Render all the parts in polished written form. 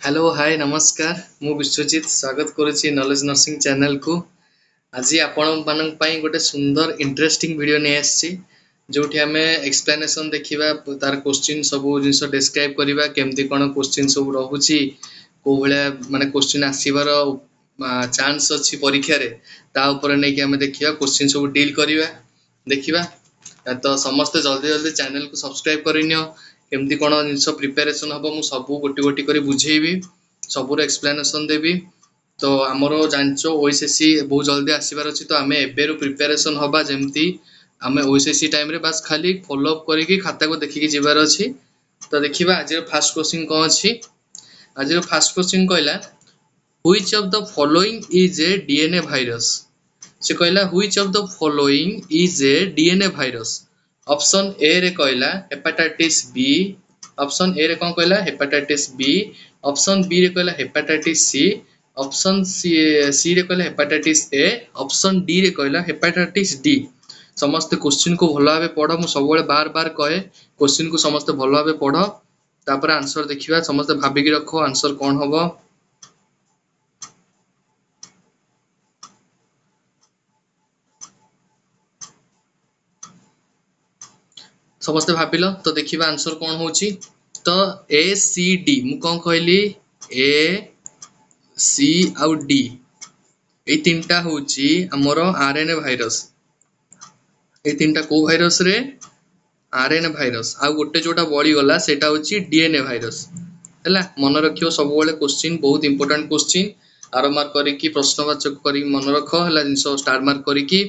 Hello hi नमस्कार मु विश्वजीत स्वागत करुच्ची नॉलेज नर्सिंग चैनल को। आज आपण मानक पई गोटे सुंदर इंटरेस्टिंग वीडियो नै आछि जोठी हमें एक्सप्लेनेशन देखिबा तार क्वेश्चन सब जिंस डिस्क्राइब करिबा केमती कोन क्वेश्चन सब रहूची को भले माने क्वेश्चन आसीबार चांस अछि परीक्षा रे ता ऊपर नै कि हमें देखिबा क्वेश्चन सब डील करिबा देखिबा। तो समस्त जल्दी जल्दी चैनल को सब्सक्राइब करिनियो केमती कोन जिंस प्रिपरेशन हबो मु सब गोटी गोटी करी बुझेइबी सबुर एक्सप्लेनेशन देबी। तो हमरो जानचो ओएसएससी बहुत जल्दी आसीबार अछि तो हमें एबेरु प्रिपरेशन हबा जेमती हमें ओएसएससी टाइम रे बस खाली फॉलो अप करिकि खाता को देखिकि जिबार अछि। तो देखिबा आज फर्स्ट क्वेश्चन कोन अछि। आज फर्स्ट क्वेश्चन कहला which of the following is a DNA virus. से कहला which of the following is a DNA virus. Option A रे कहला हेपेटाइटिस बी, ऑप्शन ए रे कोन कहला हेपेटाइटिस बी, ऑप्शन बी रे कहला हेपेटाइटिस सी, ऑप्शन सी रे कहला हेपेटाइटिस ए, ऑप्शन डी रे कहला हेपेटाइटिस डी। समस्त क्वेश्चन को भलो भाबे पढो मु सब बेले बार बार कहे क्वेश्चन को समस्त भलो भाबे पढो तापर आंसर देखिबा समस्त भाबी कि रखो आंसर कोन हबो। समस्त भाबिलो तो देखिबा आंसर कोन होची। तो ए सी डी मु कोन कहली ए सी आउ डी ए तीनटा होची हमरो आरएनए वायरस। ए तीनटा को वायरस रे आरएनए वायरस आ गोटे जोटा बळी गला सेटा होची डीएनए वायरस हैला। मन रखियो सब बेले क्वेश्चन बहुत इंपोर्टेंट क्वेश्चन आरो मार्क करिकि प्रश्नवाचक करी मन रखो हैला जिंस स्टार मार्क करिकि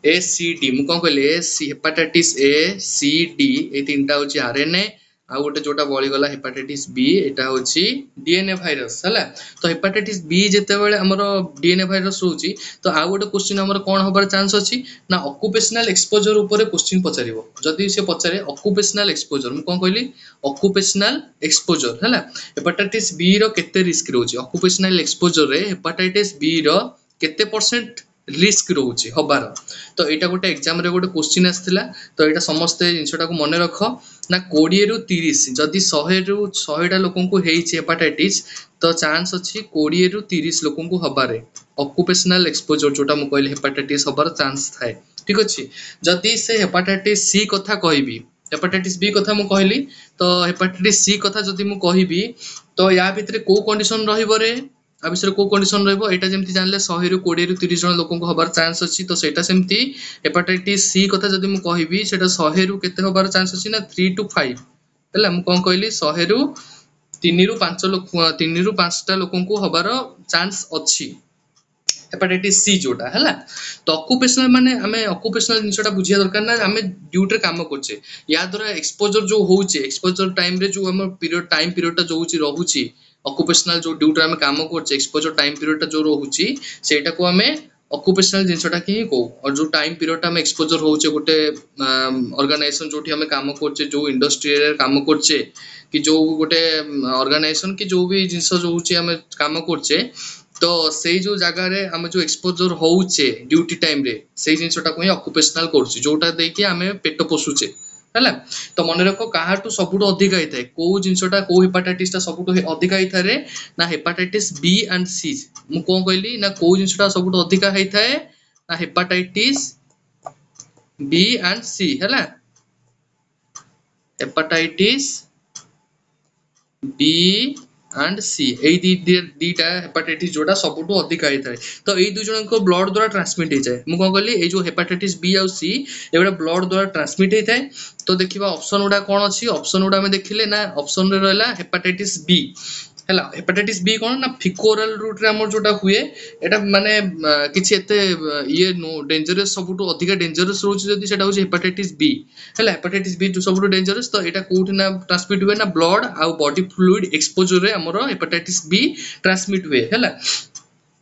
ए सी डी मु कोन कहले ए सी hepatitis A C D A तीनटा होची आरएनए आ गोटे जोटा बळी गला हेपेटाइटिस बी एटा होची डीएनए वायरस हैला। तो हेपेटाइटिस बी जेते बेले हमरो डीएनए वायरस होची तो आ गोटे क्वेश्चन हमरो कोन होबार चांस अछि ना ऑक्युपेशनल एक्सपोजर ऊपर क्वेश्चन पचारिबो। जदी से पचारे ऑक्युपेशनल एक्सपोजर मु कोन कहली ऑक्युपेशनल एक्सपोजर हैला हेपेटाइटिस बी रो केते रिस्क रहउची ऑक्युपेशनल एक्सपोजर रे हेपेटाइटिस बी रो केते परसेंट रिस्क रहउची हबार। तो एटा गोटे एग्जाम रे गोटे क्वेश्चन आस्थिला तो एटा समस्त जिंसटा को मने रखो ना 20 रु 30 जदी 100 रु 100 टा लोकन को हेइची हेपेटाइटिस तो चांस अछि 20 रु 30 लोकन को हबारे ऑक्युपेशनल एक्सपोजर जोटा मु कहले हेपेटाइटिस हबार चांस थाए ठीक अछि। जदी से हेपेटाइटिस सी कथा कहबी हेपेटाइटिस बी कथा मु कहली तो हेपेटाइटिस सी कथा जदी मु कहबी तो या भितरे को कंडीशन रहिबो रे आ बिसरे को कंडीशन रहइबो एटा जेमति जानले 100 रु 20 रु 30 जन लोकन को हबार चांस अछि। तो सेटा सेमति हेपेटाइटिस सी कथा जदी मु कहबी सेटा 100 रु केते हबार चांस अछि ना 3 टू 5 हैला मु कोन कहली 100 रु 3 रु 5 लोक 3 रु 5 टा लोकन को हबार चांस अछि हेपेटाइटिस सी जोटा हैला। तो ऑक्युपेशनल माने हमें ऑक्युपेशनल जिंसटा बुझिया दरकार ना हमें ड्यूटी रे काम करछे या द्वारा एक्सपोजर जो होउचे एक्सपोजर टाइम रे जो हम पीरियड टाइम पीरियड टा जो होउची रहउची ऑक्युपेशनल जो ड्यूटी रे हम काम करछे एक्सपोजर टाइम पीरियड टा जो रहउची सेटा को हमें ऑक्युपेशनल जिंसटा की को और जो टाइम पीरियड टा हम एक्सपोजर होउचे गोटे ऑर्गेनाइजेशन जोठी हमें काम करछे जो इंडस्ट्री रे काम करछे कि जो गोटे ऑर्गेनाइजेशन कि जो भी जिंस जो होउची हमें काम करछे तो सेई जो जगह रे हम जो एक्सपोजर होउचे ड्यूटी टाइम रे सेई जिंसटा को ही ऑक्युपेशनल करछी जोटा देकी हमें पेट पोसुचे हैला। तो मन रखो काहाटू सबुटो अधिक आइथाय को जिंसटा को हेपेटाइटिस ता सबुटो अधिक आइथाय रे ना हेपेटाइटिस बी एंड सी मु कोन कहली ना को जिंसटा सबुटो अधिक आइथाय ना हेपेटाइटिस बी एंड सी हैला हेपेटाइटिस बी एंड सी एई दीटा हेपेटाइटिस जोटा सबुटो अधिक आइथाय। तो एई दु जन को ब्लड द्वारा ट्रांसमिट हे जाय मु कोन कहली ए जो हेपेटाइटिस बी और सी एबडा ब्लड द्वारा ट्रांसमिट हे थाय। तो देखिबा ऑप्शन उडा कोन अछि ऑप्शन उडा में देखिले ना ऑप्शन रे रहला हेपेटाइटिस बी हैला हेपेटाइटिस बी कोन ना फिकोरल रूट रे हमर जोटा हुए एटा माने किछि एते ये नो डेंजरस सबुटो अधिक डेंजरस रोच जदी सेटा होछि हेपेटाइटिस बी हैला हेपेटाइटिस बी जो सबुटो डेंजरस तो एटा कोठी ना ट्रांसमिट हुए ना ब्लड आ बॉडी फ्लूइड एक्सपोजर रे हमर हेपेटाइटिस बी ट्रांसमिट हुए हैला।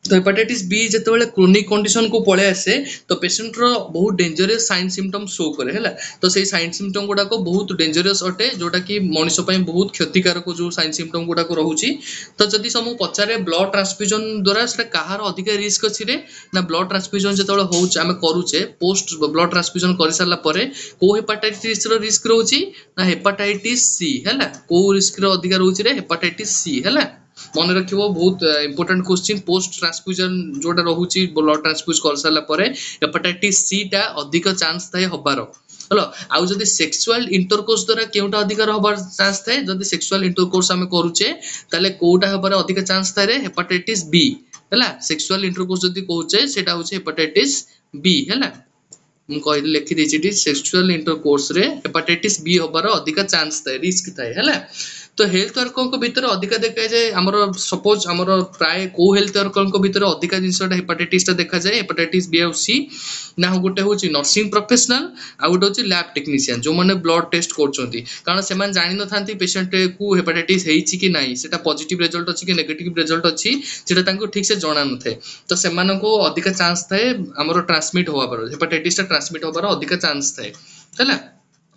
तो हेपेटाइटिस बी जते बेले क्रोनिक कंडीशन को पळे आसे तो पेशेंट रो बहुत डेंजरस साइन सिम्पटम शो करे हैला। तो सेई साइन सिम्पटम गुडा को बहुत डेंजरस अटे जोटा कि मनुष्य पई बहुत क्षतिकारक जो साइन सिम्पटम गुडा को रहउची। तो जदी समु पचारे ब्लड ट्रांसफ्यूजन द्वारा सेटा काहार अधिक रिस्क अछि रे ना ब्लड ट्रांसफ्यूजन जते बेले होउछ आमे करूचे पोस्ट ब्लड ट्रांसफ्यूजन करि सारला परे को हेपेटाइटिस रो रिस्क रहउची ना हेपेटाइटिस सी हैला को रिस्क रो अधिक रहउची रे हेपेटाइटिस सी हैला। मन रखिबो बहुत इंपोर्टेंट क्वेश्चन पोस्ट ट्रांसफ्यूजन जोटा रहउची ब्लड ट्रांसफ्यूज कर साला परे हेपाटाइटिस सी टा अधिक चांस थाए हबार हेलो आउ जदि सेक्सुअल इंटरकोर्स द्वारा केउटा अधिक हबार चांस थाए जदि सेक्सुअल इंटरकोर्स हमें करूचे ताले कोउटा हबार अधिक चांस थाए रे हेपाटाइटिस बी हैला सेक्सुअल इंटरकोर्स जदि कहउचे सेटा होचे हेपाटाइटिस बी हैला मु कहि लिखि देछि सेक्सुअल इंटरकोर्स रे हेपाटाइटिस बी हबार अधिक चांस थाए रिस्क थाए हैला तो हेल्थ वर्कर भितर अधिक देखा जाए आमर सपोज आमर प्राय को हेल्थ वर्कर भितर अधिक जिनसटा हेपाटाइटिस देखा जाए हेपाटाइटिस बी आउ सी ना गोटे हूँ नर्सिंग प्रोफेशनल आ गोटे हूँ लैब टेक्नीशियन जो मैंने ब्लड टेस्ट कर कारण से जानी न था पेशेंट को हेपाटाइटिस होती कि नहीं सेटा पॉजिटिव रिजल्ट अच्छी कि नेगेटिव रिजल्ट अच्छी सेटा ठीक से जना न थे तो से अधिक चांस थाए आमर ट्रांसमिट होवार हेपाटाइटिस ट्रांसमिट होवार अधिक चांस थाए है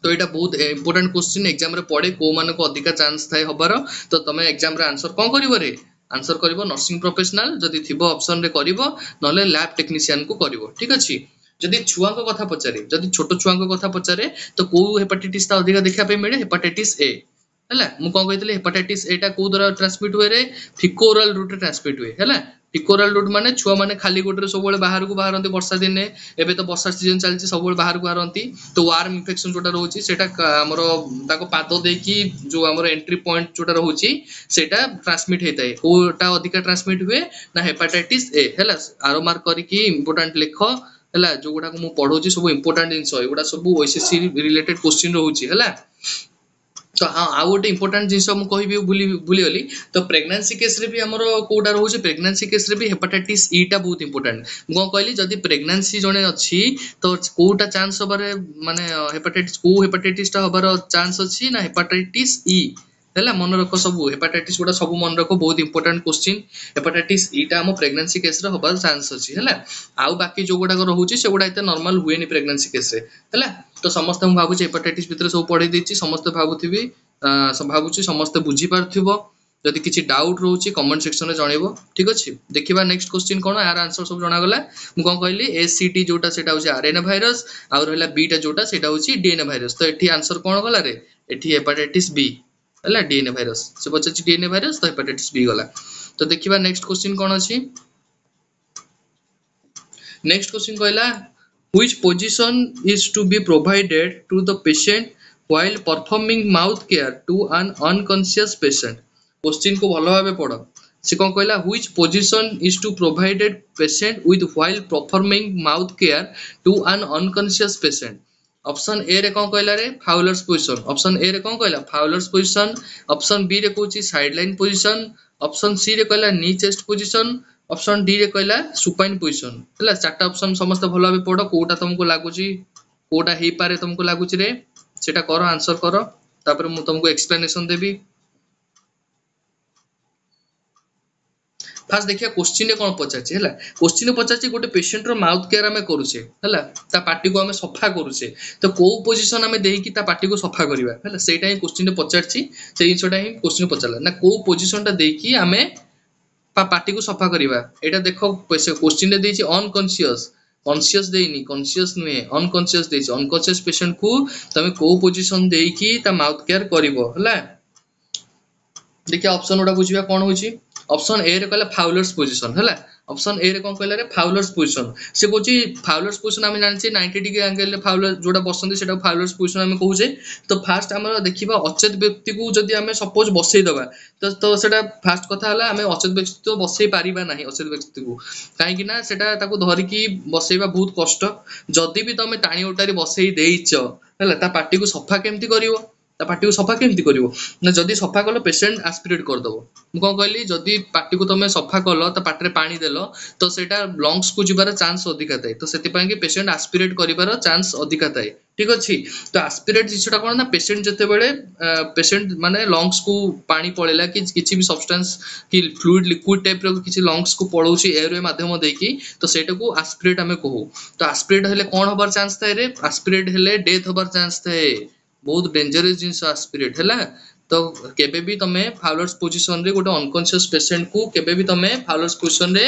तो यहाँ बहुत इंपोर्टेंट क्वेश्चन एग्जाम रे पड़े को मान को अधिक चांस थाए हबार तो तुम एग्जाम रे आंसर कौन करिवो रे आंसर करिवो नर्सिंग प्रोफेशनल जदि थिबो ऑप्शन रे करिवो नले लैब टेक्नीशियन को करिवो ठीक अछि जदि छुआ को कथा पचारे जदि छोट छुआ को कथा पचारे तो को हेपाटाइटिस ता अधिक देखा पे मिले हेपाटाइटिस ए हैला मु कोन कहितले हेपाटाइटिस ए टा को द्वारा ट्रांसमिट हुए रे फिकोरल रूट रे ट्रांसमिट हुए हैला फिकोरल रूट माने छुआ माने खाली गोटे सब बाहर को बाहरती वर्षा दिन एबे तो वर्षा सीजन चलती सब बाहर को बाहरती तो वार्म इन्फेक्शन जोटा रोची सेटा हमर ताको पाद देकी जो हमर एंट्री पॉइंट जोटा रोची सेटा ट्रांसमिट हेताय कोटा अधिक ट्रांसमिट हुए ना हेपाटाइटिस ए हैला आरो मार्क करिकी इंपोर्टेंट लेख हैला जो गुडा को मु पढोची सब इंपोर्टेंट जिंस एगुडा सब ओएसएससी रिलेटेड क्वेश्चन रोची हैला तो हाँ आउ गोटे इंपोर्टेंट जिनस मुझे भूलीगली तो प्रेगनेंसी केस रे भी हमर कोटा रोचे प्रेगनेंसी केस रे भी हेपाटाइटिस ई टा बहुत इंपोर्टेंट कौन कहली जदि प्रेगनेंसी जने अच्छी तो कोटा चांस हबारे माने हेपाटाइटिस को हेपाटाइटिस टा हबार चांस अच्छी ना हेपाटाइटिस ई हैला मन रख सब हेपाटाइटिस गुडा सब मन रख बहुत इंपोर्टेंट क्वेश्चन हेपाटाइटिस ई टा हम प्रेगनेंसी केस रे हबार चांस अच्छी हैला आउ बाकी जो गुडा रहउची से गुडा एते नॉर्मल हुए नि प्रेगनेंसी केस रे हैला तो समस्त हम भाबुची हेपाटाइटिस भितर सब पढै देछि समस्त भाबुथिबी भाबुची समस्त बुझी पारथिबो जदि किछि डाउट रहउची कमेंट सेक्शन रे जणेबो ठीक अछि देखिबा नेक्स्ट क्वेश्चन कोन यार आंसर सब जणा गला मु कोन कहली एसीटी जोटा सेटा होची आरएनए वायरस आ रहला बीटा जोटा सेटा होची डीएनए वायरस तो एठी आंसर कोन गला रे एठी हेपाटाइटिस बी हैला डीएनए वायरस से पछछि डीएनए वायरस तो हेपाटाइटिस बी गला तो देखिबा नेक्स्ट क्वेश्चन कोन अछि नेक्स्ट क्वेश्चन कहला which position is to be provided to the patient while performing mouth care to an unconscious patient question को भलो भाबे पढ से कोन कहला which position is to provided patient with while performing mouth care to an unconscious patient option A रे कोन कहला रे फाउलर्स पोजीशन ऑप्शन ए रे कोन कहला फाउलर्स पोजीशन ऑप्शन बी रे कहूची side line position option C रे कहला knee chest position option D रे कहला सुपाइन पोजीशन हला चारटा ऑप्शन समस्त भलो भाबे पढ कोटा तुमको लागुची कोटा हे पारे तुमको लागुची रे सेटा करो आंसर करो तापर मु तुमको एक्सप्लेनेशन देबी फास्ट देखिया क्वेश्चन कोन पचाछि हैला क्वेश्चन पचाछि गोटे पेशेंट रो माउथ केयर हमें करूछे हैला ता पार्टी को हमें सफा करूछे तो को पोजीशन हमें देही ता पार्टी को सफा करबा हैला सेटा ही क्वेश्चन पचाछि से इनसोटा ही क्वेश्चन पचाला ना को पोजीशन ता देकी हमें पार्टी को सफा करबा एटा देखो क्वेश्चन रे देछि अनकॉन्शियस कॉन्शियस देनी कॉन्शियस नुहे अनकॉन्शियस देछि अनकॉन्शियस पेशेंट को तमे को पोजीशन देकी ता माउथ केयर करबो हैला देखिए ऑप्शन उडा बुझिबा कोन होछि ऑप्शन ए रे कहला फाउलर्स पोजीशन हैला ऑप्शन ए रे कोन कहला रे फाउलर्स पोजीशन से कोची फाउलर्स पोजीशन हम जानि 90 डिग्री एंगल रे फाउलर जोडा बसंदी सेटा फाउलर्स पोजीशन हम कहू जे तो फास्ट हमरा देखिबा अचेत व्यक्ति को जदी हमें सपोज बसई दबा तो सेटा फास्ट कथा हला हमें अचेत व्यक्ति तो बसई पारिबा नाही अचेत व्यक्ति को काहे कि ना सेटा ताको धरि की बसईबा बहुत कष्ट जदी भी तमे टाणी उटारी बसई देइछ हैला ता पार्टी को सफा केमती करिवो ता पार्टी को सफा केमती करिवो ना जदी सफा कलो पेशेंट एस्पिरेट कर दबो मु कोन कहली जदी पार्टी को तमे सफा कलो ता पाटरे पानी देलो तो सेटा लंग्स को जिबार चांस अधिक थाए तो सेति पय कि पेशेंट एस्पिरेट करिबार चांस अधिक थाए ठीक अछि तो एस्पिरेट जिसटा कोन ना पेशेंट जते बेले पेशेंट माने लंग्स को पानी पळेला कि किछि भी सब्सटेंस कि फ्लूइड लिक्विड टाइप रो किछि लंग्स को पळौछि एयर माध्यम देकी तो सेटा को एस्पिरेट हमें कहू तो एस्पिरेट हेले कोन होबार चांस थाए रे एस्पिरेट हेले डेथ होबार चांस थाए बहुत डेंजरस जिंस एस्पिरेट हैला तो केबे भी तमे फाउलर्स पोजीशन रे गोटे अनकॉन्शियस पेशेंट को केबे भी तमे फाउलर्स पोजीशन रे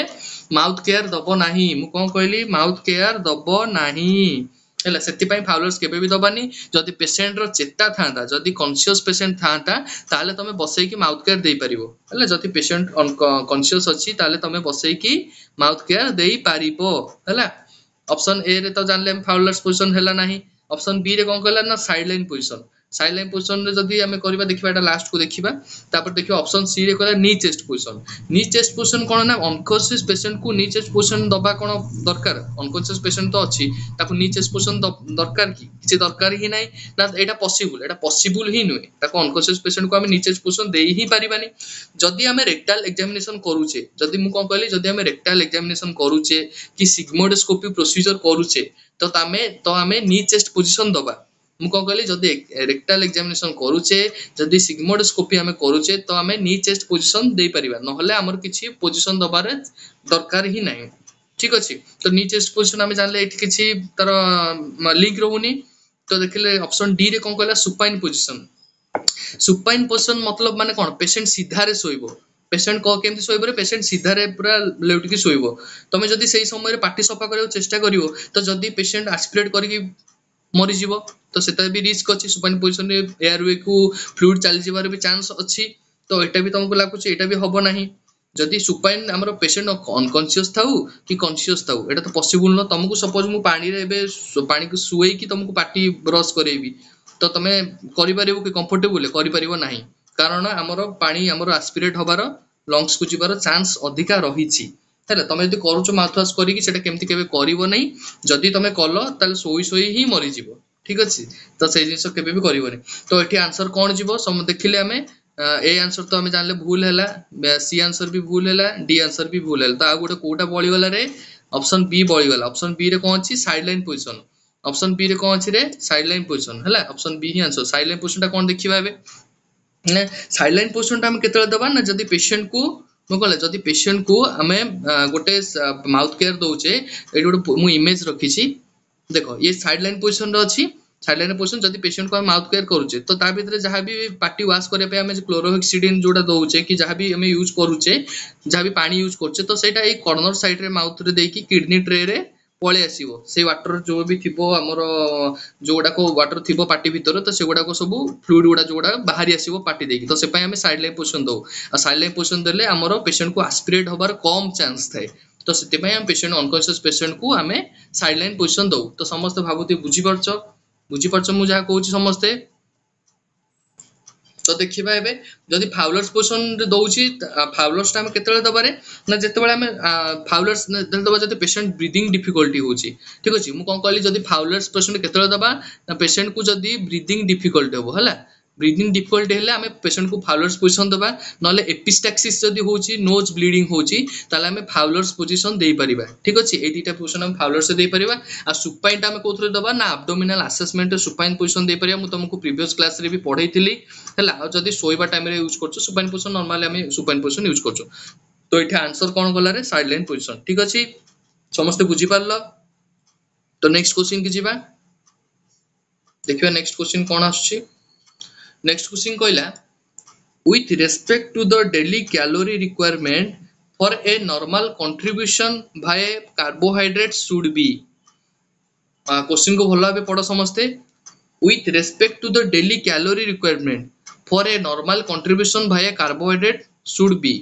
माउथ केयर दबो नाही मु कोन कहली माउथ केयर दबो नाही है से फाउलर्स केबे भी दबानी जदि पेसेंट रो चेता था जदि कॉन्शियस पेसेंट था ताले तमे बसई की माउथ केयर दे परिबो है जदि पेसेंट कॉन्शियस अछि ताले तमे बसई की माउथ केयर दे पारिबो है ऑप्शन ए रे तो जानले फाउलर्स पोजीशन हैला नाही ऑप्शन बी रे कोन कहला ना side line position side line position रे जदि हमें करबा देखिबा एटा लास्ट को देखिबा तापर देखिबा ऑप्शन सी रे कहला knee chest position knee chest position कोन ना अनकॉन्शियस पेशेंट को नी चेस्ट पोजीशन दबा कोन दरकार अनकॉन्शियस पेशेंट तो अछि ताको नी चेस्ट पोजीशन दरकार की किछि दरकार ही नाही ना एटा पॉसिबल ही नुए ताको अनकॉन्शियस पेशेंट को हमें नी चेस्ट पोजीशन देई ही पारिबानी जदि हमें रेक्टल एग्जामिनेशन करूचे जदि मु कोन कहली जदि हमें रेक्टल एग्जामिनेशन करूचे कि सिग्मोइडोस्कोपी प्रोसीजर करूचे तो हमें नी चेस्ट पोजीशन दबा मु कोन कहली जदि रेक्टल एग्जामिनेशन करूचे जदि सिग्मोइडोस्कोपी हमें करूचे तो हमें नी चेस्ट पोजीशन दे परिबा नहले हमर किछि पोजीशन दबारे दरकार ही नाही ठीक अछि तो नी चेस्ट पोजीशन हमें जानले एठी किछि तर लिंक रहउनी तो देखले ऑप्शन डी रे कोन कहला सुपाइन पोजीशन सुपाइन पोजीशन मतलब माने कोन पेशेंट सीधा रे सोइबो पेशेंट को केमति सोइबो रे पेशेंट सीधा रे पूरा लेउटकी सोइबो तमे जदि सेही समय रे पाटी सफा करियो चेष्टा करियो तो जदि पेशेंट एस्पिरेट करिकि मरि जीवो तो सेता भी रिस्क अछि सुपाइन पोजीशन रे एयरवे को फ्लूइड चली जिबार भी चांस अछि तो एटा भी तुमको लागु छै एटा भी हबो नाही जदि सुपाइन हमरो पेशेंट अनकॉन्शियस थाउ कि कॉन्शियस थाउ एटा तो पॉसिबल न तुमको सपोज मु पानी रे बे पानी को सुई कि तुमको पाटी ब्रश करेबी तो तमे करि परिबो कि कंफर्टेबल करि परिबो नाही कारण हमरो पानी हमरो एस्पिरेट होबार लंग्स को जिबार चांस अधिका रहिछि हेला तमे जदि करूछ माउथ वाश करी कि सेटा केमति केबे करिवो नै जदि तमे कलो ताले सोई सोई ही मरि जिवो ठीक अछि तो से जिंस केबे भी करिवो नै तो एठी आंसर कोन जिवो सम देखिले हमें ए आंसर तो हमें जानले भूल हैला सी आंसर भी भूल हैला डी आंसर भी भूल हैला तो आ गोटे कोटा बळी गला रे ऑप्शन बी बळी गला ऑप्शन बी रे कोन अछि side line position option B रे कोन अछि रे साइड लाइन पोजीशन हैला ऑप्शन बी ही आंसर साइड लाइन पोजीशन ता कोन देखिबा एबे ने साइड लाइन पोजीशन ता हम केतले दबा ना जदि पेशेंट को मु कहले जदि पेशेंट को हमें गोटे माउथ केयर दोचे एडी गोटे मु इमेज रखी छी देखो ये साइड लाइन पोजीशन रे अछि साइड लाइन पोजीशन जदि पेशेंट को हम माउथ केयर करूचे तो ता भीतर जहां भी पार्टी वाश करे पे हमें क्लोरोहेक्सिडिन जोटा दोचे कि जहां भी हमें यूज करूचे जहां भी पानी यूज करचे तो सेटा ए कॉर्नर साइड रे माउथ रे देकी किडनी ट्रे रे पळे आसीबो से वाटर जो भी थिबो हमरो जोडा को वाटर थिबो पार्टी भीतर तो सेगुडा को सब फ्लूइड गुडा जोडा बाहरी आसीबो पार्टी देकी तो से पय हमें साइड लाइन पोजीशन दो आ साइड लाइन पोजीशन देले हमरो पेशेंट को एस्पिरेट होबार कम चांस थाए तो सेते पय हम पेशेंट अनकॉन्शियस पेशेंट को हमें साइड लाइन पोजीशन दो तो समस्त भाबुती बुझी परछ मु जा कहूची समस्ते तो देखिबा एबे जदि फाउलर्स पोजीशन रे दउची फाउलर्स टा हम केतले दबारे ना जेतेबेले हम फाउलर्स दबा जदि पेशेंट ब्रीदिंग डिफिकल्टी होची ठीक अछि मु कोन कहली जदि फाउलर्स पेशेंट केतले दबा ना पेशेंट को जदि ब्रीदिंग डिफिकल्टी हो हला ब्रीदिंग डिफिकल्टी हेले हमें पेशेंट को फाउलर्स पोजीशन दबा नले एपिस्टैक्सिस जदि होची नोज ब्लीडिंग होची ताले हमें फाउलर्स पोजीशन देई परिबा ठीक अछि ए दुटा पोजीशन हम फाउलर्स से देई परिबा आ सुपाइन टा हम कोथरे दबा ना एब्डोमिनल असेसमेंट सुपाइन पोजीशन देई परिबा मु तुमको प्रीवियस क्लास रे भी पढाइथिली हला आ जदि सोइबा टाइम रे यूज करछो सुपाइन पोजीशन नॉर्मली हमें सुपाइन पोजीशन यूज करछो तो एठी आंसर कोन गला रे साइड लाइन पोजीशन ठीक अछि समस्त बुझी पारलो तो नेक्स्ट क्वेश्चन की जिबा देखिबा नेक्स्ट क्वेश्चन कोन आछी नेक्स्ट क्वेश्चन कहला with respect to the daily calorie requirement for a normal contribution by carbohydrates should be question को भलो भाबे पढो समस्ते with respect to the daily calorie requirement for a normal contribution by carbohydrate should be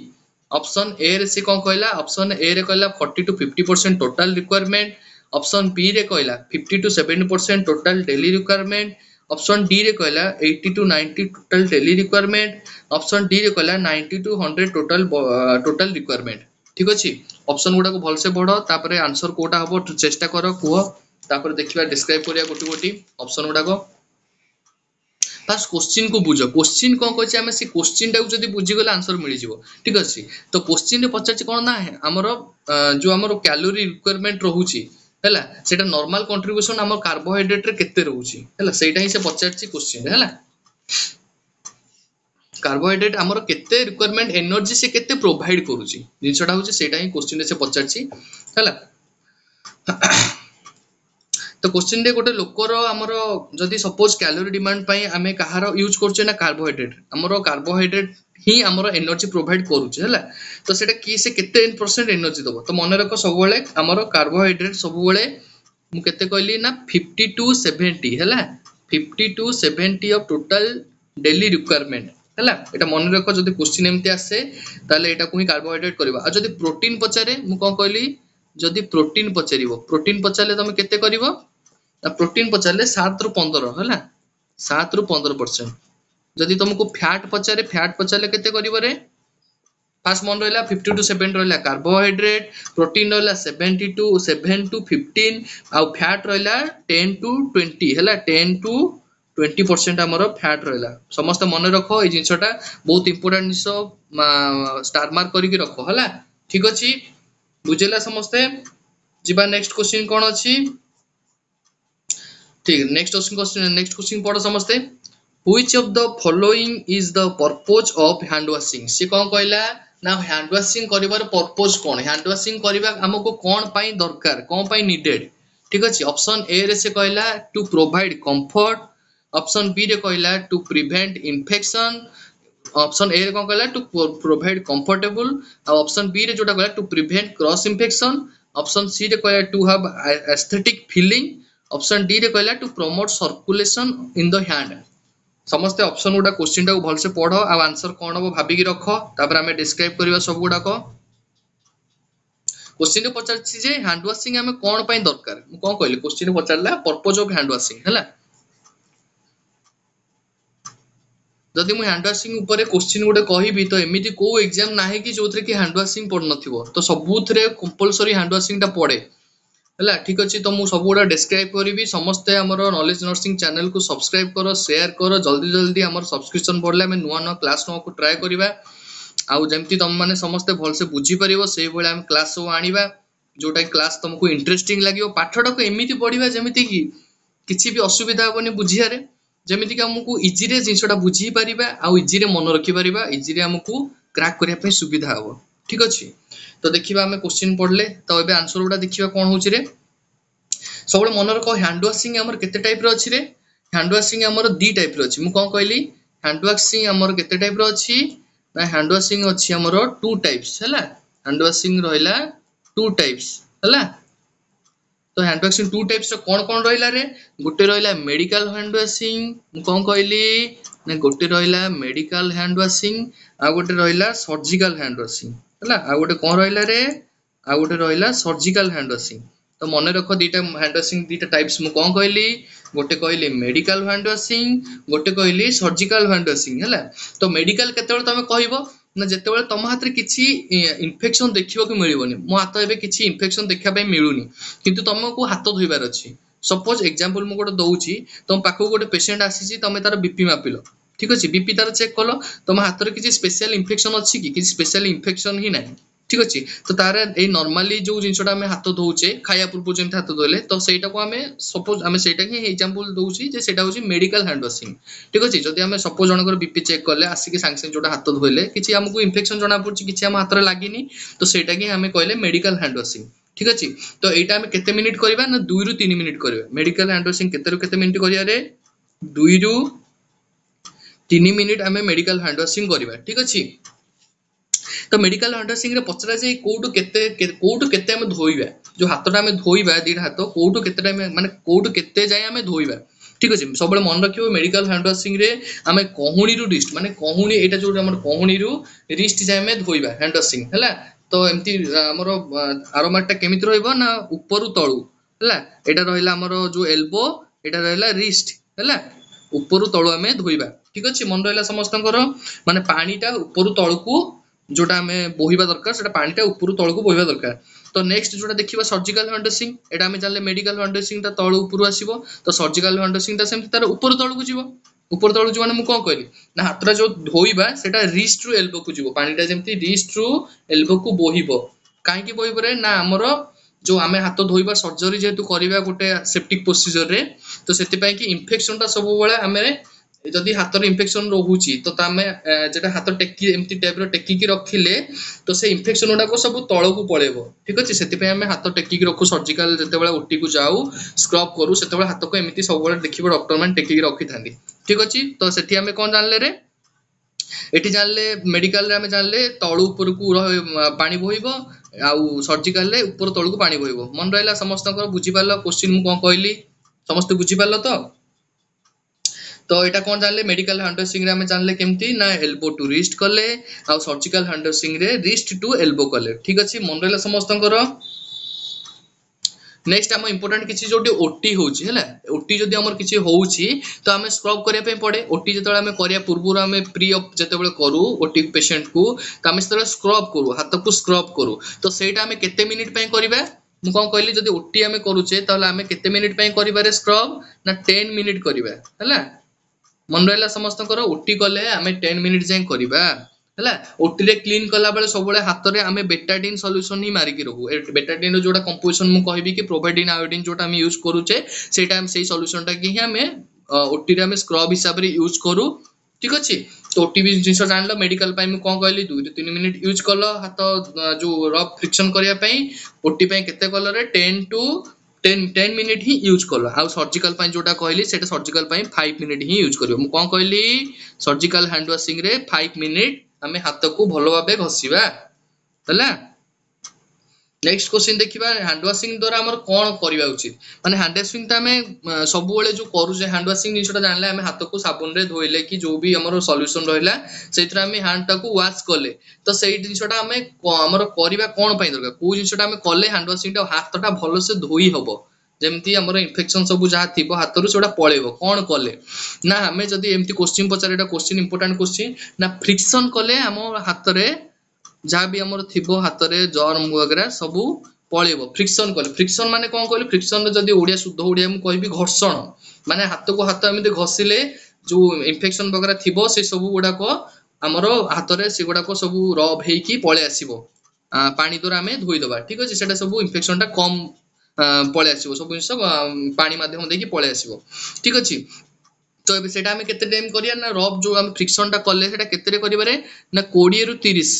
option A रे से कोन कहला option A रे कहला 40 to 50% total requirement option B रे कहला 50 to 70% total daily requirement option D रे कहला 80 to 90 total daily requirement option D रे कहला 90 to 100 टोटल रिक्वायरमेंट ठीक अछि ऑप्शन गुडा को भल से पढो तापरे आंसर कोटा हबो चेष्टा करो कुहो तापरे देखिबा डिस्क्राइब करिया गोटी गोटी ऑप्शन गुडा को फर्स्ट क्वेश्चन को बुझो क्वेश्चन कोन कहछि हमें से क्वेश्चन टा जदी बुझी गेला आंसर मिलि जिवो ठीक अछि तो क्वेश्चन रे पचाछि कोन ना हमरो जो हमरो कैलोरी रिक्वायरमेंट रहूची हैला सेटा नॉर्मल कंट्रीब्यूशन हमर कार्बोहाइड्रेट रे केते रहूची हैला सेटा ही से पचाछि क्वेश्चन रे हैला कार्बोहाइड्रेट हमर केते रिक्वायरमेंट एनर्जी से केते प्रोवाइड करूची जिंसटा होची सेटा ही क्वेश्चन रे से पचाछि हैला तो क्वेश्चन रे गोटे लोकर हमर जदी सपोज कैलोरी डिमांड पई हमें कहार यूज करछे ना कार्बोहाइड्रेट हमर कार्बोहाइड्रेट ही हमर एनर्जी प्रोवाइड करूछे हैला तो सेटा की से केते % एनर्जी दबो तो मन रखो सब बेले हमर कार्बोहाइड्रेट सब बेले मु केते कहली ना 50 टू 70 हैला 50 to 70 of total daily requirement हैला एटा मन रख जदी क्वेश्चन एमती आसे ताले एटा को ही कार्बोहाइड्रेट करबा आ जदी प्रोटीन पचारे मु कोन कहली जदी प्रोटीन पचारिबो प्रोटीन पचारले तमे केते करबो ता प्रोटीन पचारले 7 रु 15 हैला 7 रु 15% जदी तुमको फैट पचारे केते करबो रे फास्ट मन रहा 50 टू 7 रहा कार्बोहाइड्रेट प्रोटीन रहा 70 टू 7 टू 15 आउ फैट रहा 10 टू 20 है 10 टू 20% आमर फैट रहा समस्त मन रख ये जिनसटा बहुत इंपोर्टेंट जिनस स्टार मार्क करके रख है ठीक अच्छे बुझेला समस्ते जीवा नेक्स्ट क्वेश्चन कौन अच्छी ठीक नेक्स्ट क्वेश्चन पढ़ समस्ते Which of the following is the purpose of hand washing से कौन कहला ना हैंड वाशिंग करिवार पर्पस कोन हैंड वाशिंग करिवा हमको कोन पई दरकार कोन पई नीडेड ठीक अछि ऑप्शन ए रे से कहला to provide comfort option B रे कहला to prevent infection option A रे कोन कहला टू प्रोवाइड कंफर्टेबल और ऑप्शन बी रे जोटा कहला to prevent cross infection option C रे कहला to have aesthetic feeling option D रे कहला to promote circulation in the hand समस्त ऑप्शन गुडा क्वेश्चन टा भल से पढ़ आ आंसर कोन हो भाबी रख तापर हमें डिस्क्राइब करबा सब गुडा को क्वेश्चन रे पचारछि जे हैंड वाशिंग हमें कोन पई दरकार मु कोन कहली क्वेश्चन रे पचारला पर्पस ऑफ हैंड वाशिंग हैला जदि मु हैंड वाशिंग ऊपर क्वेश्चन गुडे कहबी तो एमिति को एग्जाम नाही कि जोथरे कि हैंड वाशिंग पड़ नथिबो तो सबुथरे कंपलसरी हैंड वाशिंग टा पड़े हैला ठीक अछि तो मु सब गुडा डिस्क्राइब करबी समस्त हमर नॉलेज नर्सिंग चैनल को सब्सक्राइब करो शेयर करो जल्दी जल्दी हमर सब्सक्रिप्शन बढ़ले हम नुवा नुवा क्लास को ट्राई करबा आउ जेमति तुम माने समस्त भल से बुझी परिबो सेही भले हम क्लास सब आनिबा जोटा क्लास तुमको इंटरेस्टिंग लागियो पाठटा को एमिति पढिबा जेमिति कि किछि भी असुविधा होबनी बुझिया रे जेमिति कि हमकु इजी रे जिंसटा बुझी परिबा आउ इजी रे मन रखि परिबा इजी रे हमकु क्रैक करिया पे सुविधा हो ठीक अछि तो देखिबा हमें क्वेश्चन पढ़ले तो एबे आंसर गुडा देखिबा कोन होछि रे सबले मन रखो हैंड वाशिंग हमर केते टाइप रो अछि रे हैंड वाशिंग हमर दी टाइप रो अछि मु कोन कहली हैंड वाशिंग हमर केते टाइप रो अछि ना हैंड वाशिंग अछि हमर टू टाइप्स हैला हैंड वाशिंग रहला टू टाइप्स हैला तो हैंड वाशिंग टू टाइप्स कोन कोन रहला रे गुटे रहला मेडिकल हैंड वाशिंग मु कोन कहली ना गुटे रहला मेडिकल हैंड वाशिंग आ गुटे रहला सर्जिकल हैंड वाशिंग हैला आ गुटे कोन रहला रे आ गुटे रहला सर्जिकल हैंड वाशिंग तो मन रख दीटा हैंड वाशिंग दीटा टाइप्स मु कोन कहली गोटे कहली मेडिकल हैंड वाशिंग गोटे कहली सर्जिकल हैंड वाशिंग हैला तो मेडिकल केतेबेले तमे कहइबो ना जेतेबेले तम हाथ रे किछि इन्फेक्शन देखिबो कि मिलिबोनी मो हाथ एबे किछि इन्फेक्शन देखा पय मिलुनी किंतु तमको हाथ धोइबार अछि सपोज एग्जांपल मु गोटे दउची तम पाखो गोटे पेशेंट आसीची तमे तार बीपी मापिलो ठीक अछि बीपी तार चेक कलो तम हाथ रे किछि स्पेशल इन्फेक्शन अछि कि किछि स्पेशल इन्फेक्शन ही नाही ठीक अछि तो तार ए नॉर्मली जो जिंसटा हमें हाथ धोउचे खाया पूर्व जेंत हाथ धोले तो सेटा को हमें सपोज हमें सेटा ही एग्जांपल दउची जे सेटा होची मेडिकल हैंड वाशिंग ठीक अछि जदी हमें सपोज जनकर बीपी चेक करले आसी के सांग जोटा हाथ धोले किछि हमको इन्फेक्शन जणा पड़छि किछि हम हाथ रे लागिनी तो सेटा की हमें कहले मेडिकल हैंड वाशिंग ठीक अछि तो एटा हमें केते मिनिट करबा ना 2 रु 3 मिनिट करबा मेडिकल हैंड वाशिंग केते रु केते मिनिट करिया रे 2 रु 3 मिनिट हमें मेडिकल हैंड वाशिंग करबा ठीक अछि तो मेडिकल हैंड वाशिंग रे पचरा जे कोटु केते हम धोइबा जो हाथटा हम धोइबा दीड हाथ कोटु केते टाइम माने कोटु केते जाय हम धोइबा ठीक अछि सबले मन रखियो मेडिकल हैंड वाशिंग रे हमें कहुणी रु रिस्ट माने कहुणी एटा जो हमर कहुणी रु रिस्ट जाय हम धोइबा हैंड वाशिंग हैला तो एमती हमर आरोमाटा केमित रहइबो ना ऊपर तळु हैला एटा रहिला हमर जो एल्बो एटा रहिला रिस्ट हैला ऊपर तळु हमें धोइबा ठीक अछि मन रहिला समस्तनकर माने पानीटा ऊपर तळकू जोटा हमें बोहिबा दरकार सेटा पानीटा ऊपर तळकू बोहिबा दरकार तो नेक्स्ट जोटा देखिबा सर्जिकल हैंड वाशिंग एटा हमें जानले मेडिकल हैंड वाशिंग ता तळ ऊपर आसीबो तो सर्जिकल हैंड वाशिंग ता सेमति तार ऊपर तळकू जीवो ऊपर तळकू जीवो मु कोन कहली ना हातरा जो धोइबा सेटा रिस्ट रु एल्बो को जीवो पानीटा जेमति रिस्ट रु एल्बो को बोहिबो काहे की बोहिबो रे ना हमरो जो हमें हाथ धोइबा सर्जरी जेतु करिबा गोटे सेप्टिक प्रोसीजर रे तो सेति पय की इन्फेक्शन ता सब बेले हमें जदि हाथ रे इन्फेक्शन रहउची तो तामे जेटा हाथ टेकी एमती टाइप रो टेकी की रखिले तो से इन्फेक्शन उडा को सब तळ को पळेबो ठीक अछि सेति पय हमें हाथ टेकी की रखु सर्जिकल जते बेला ओटी को जाऊ स्क्रब करू सेते बेला हाथ को एमती सब बेले देखिबो डॉक्टर मान टेकी की रखि थांदी ठीक अछि तो सेति हमें कोन जानले रे एठी जानले मेडिकल रे हमें जानले तळु ऊपर को पानी बोहिबो आउ सर्जिकल रे ऊपर तळु को पानी बोहिबो मन रहला समस्त बुझी पारलो क्वेश्चन मु कोन कहली समस्त बुझी पारलो तो एटा कोन जानले मेडिकल हैंड ड्रेसिंग रे हमें जानले केमती ना एल्बो टू रिस्ट कले आ सर्जिकल हैंड ड्रेसिंग रे रिस्ट टू एल्बो कले ठीक अछि मन रहला समस्त नेक्स्ट आम इंपोर्टेंट किसी जो ओटी होची हैला ओटी जदी हमर किसी होउची तो हमें स्क्रब करिया पे पड़े ओटी जतले हमें करिया पूर्व हमें प्री ऑफ जतबेले करू ओटी पेशेंट को तो हमें जतले स्क्रब करू हाथ को स्क्रब करू तो सेटा हमें केते मिनिट पे करबा मु कोन कहली जदी ओटी हमें करूचे तले हमें केते मिनिट पे करबा रे स्क्रब ना 10 मिनिट करबा हैला मन रहला समस्त ओटी कले हमें 10 मिनिट जाय करबा हैला ओटी रे क्लीन कला बेले सब बेले हाथ रे हमें बेटाडीन सॉल्यूशन ही मारी की रहू बेटाडीन रो जोटा कंपोजिशन मु कहबी कि प्रोवाइडिन आयोडीन जोटा हम यूज करूचे सेटा हम सेही सॉल्यूशन टा कि हमें ओटी रे हमें स्क्रब हिसाब रे यूज करू ठीक अछि तो ओटी भी जिंस जानलो मेडिकल पई मु कोन कहली 2 ରୁ 3 मिनिट यूज कलो हाथ जो रफ फ्रिक्शन करिया पई ओटी पई केते कलो रे 10 मिनिट ही यूज कलो आ सर्जिकल पई जोटा कहली सेटा सर्जिकल पई 5 मिनिट ही यूज करियो मु कोन कहली सर्जिकल हैंड वाशिंग रे 5 मिनिट हमें हाथ को भलो भाबे घसीबा हला नेक्स्ट क्वेश्चन देखिबा हैंड वाशिंग द्वारा हमर कोन करिबा उचित माने हैंड वाशिंग त हमें सब बेले जो करू जे हैंड वाशिंग जिंसटा जानले हमें हाथ को साबुन रे धोइले कि जो भी हमर सॉल्यूशन रहला सेइत्रा हमें हैंड टा को वॉश करले तो सेई जिंसटा हमें हमर करिबा कोन पई दरकार को जिंसटा हमें करले हैंड वाशिंग टा हाथ टा भलो से धोई हबो जेमती हमर इन्फेक्शन सब जहा थिबो हाथ रु सेटा पळेबो कोन कले ना हमें जदी एमती क्वेश्चन पचारे एटा क्वेश्चन इंपोर्टेंट क्वेश्चन ना फ्रिक्शन कले हमर हाथ रे जहा भी हमर थिबो हाथ रे जर्म वगैरह सब पळेबो फ्रिक्शन कले फ्रिक्शन माने कोन कहले फ्रिक्शन रे जदी ओडिया शुद्ध ओडिया मु कहबी घर्षण माने हाथ को हाथ एमती घसिले जो इन्फेक्शन वगैरह थिबो से सब गुडा को हमर हाथ रे से गुडा को सब रब हेकी पळे आसीबो पानी द्वारा हमें धोई दबा ठीक अछि सेटा सब इन्फेक्शन टा कम पळे आसीबो सब जिंस पानी माध्यम देकी पळे आसीबो ठीक अछि तो एबे सेटा हमें केते टाइम करिया ना रब जो हम फ्रिक्शन टा करले सेटा केते रे करिबारे ना 20 ରୁ 30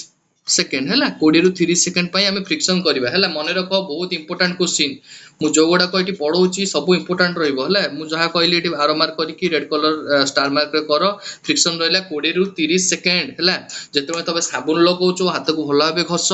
सेकंड हैला 20 ରୁ 30 सेकंड पई हमें फ्रिक्शन करबा हैला मने रखो बहुत इंपोर्टेंट क्वेश्चन मु जो गुडा को एटी पढौची सब इंपोर्टेंट रहइबो हैला मु जहा कहली एटी आरो मार्क करी कि रेड कलर स्टार मार्क रे करो फ्रिक्शन रहला 20 ରୁ 30 सेकंड हैला जेतबे तबे साबुन लगाउचो हाथ को भलो भाबे घस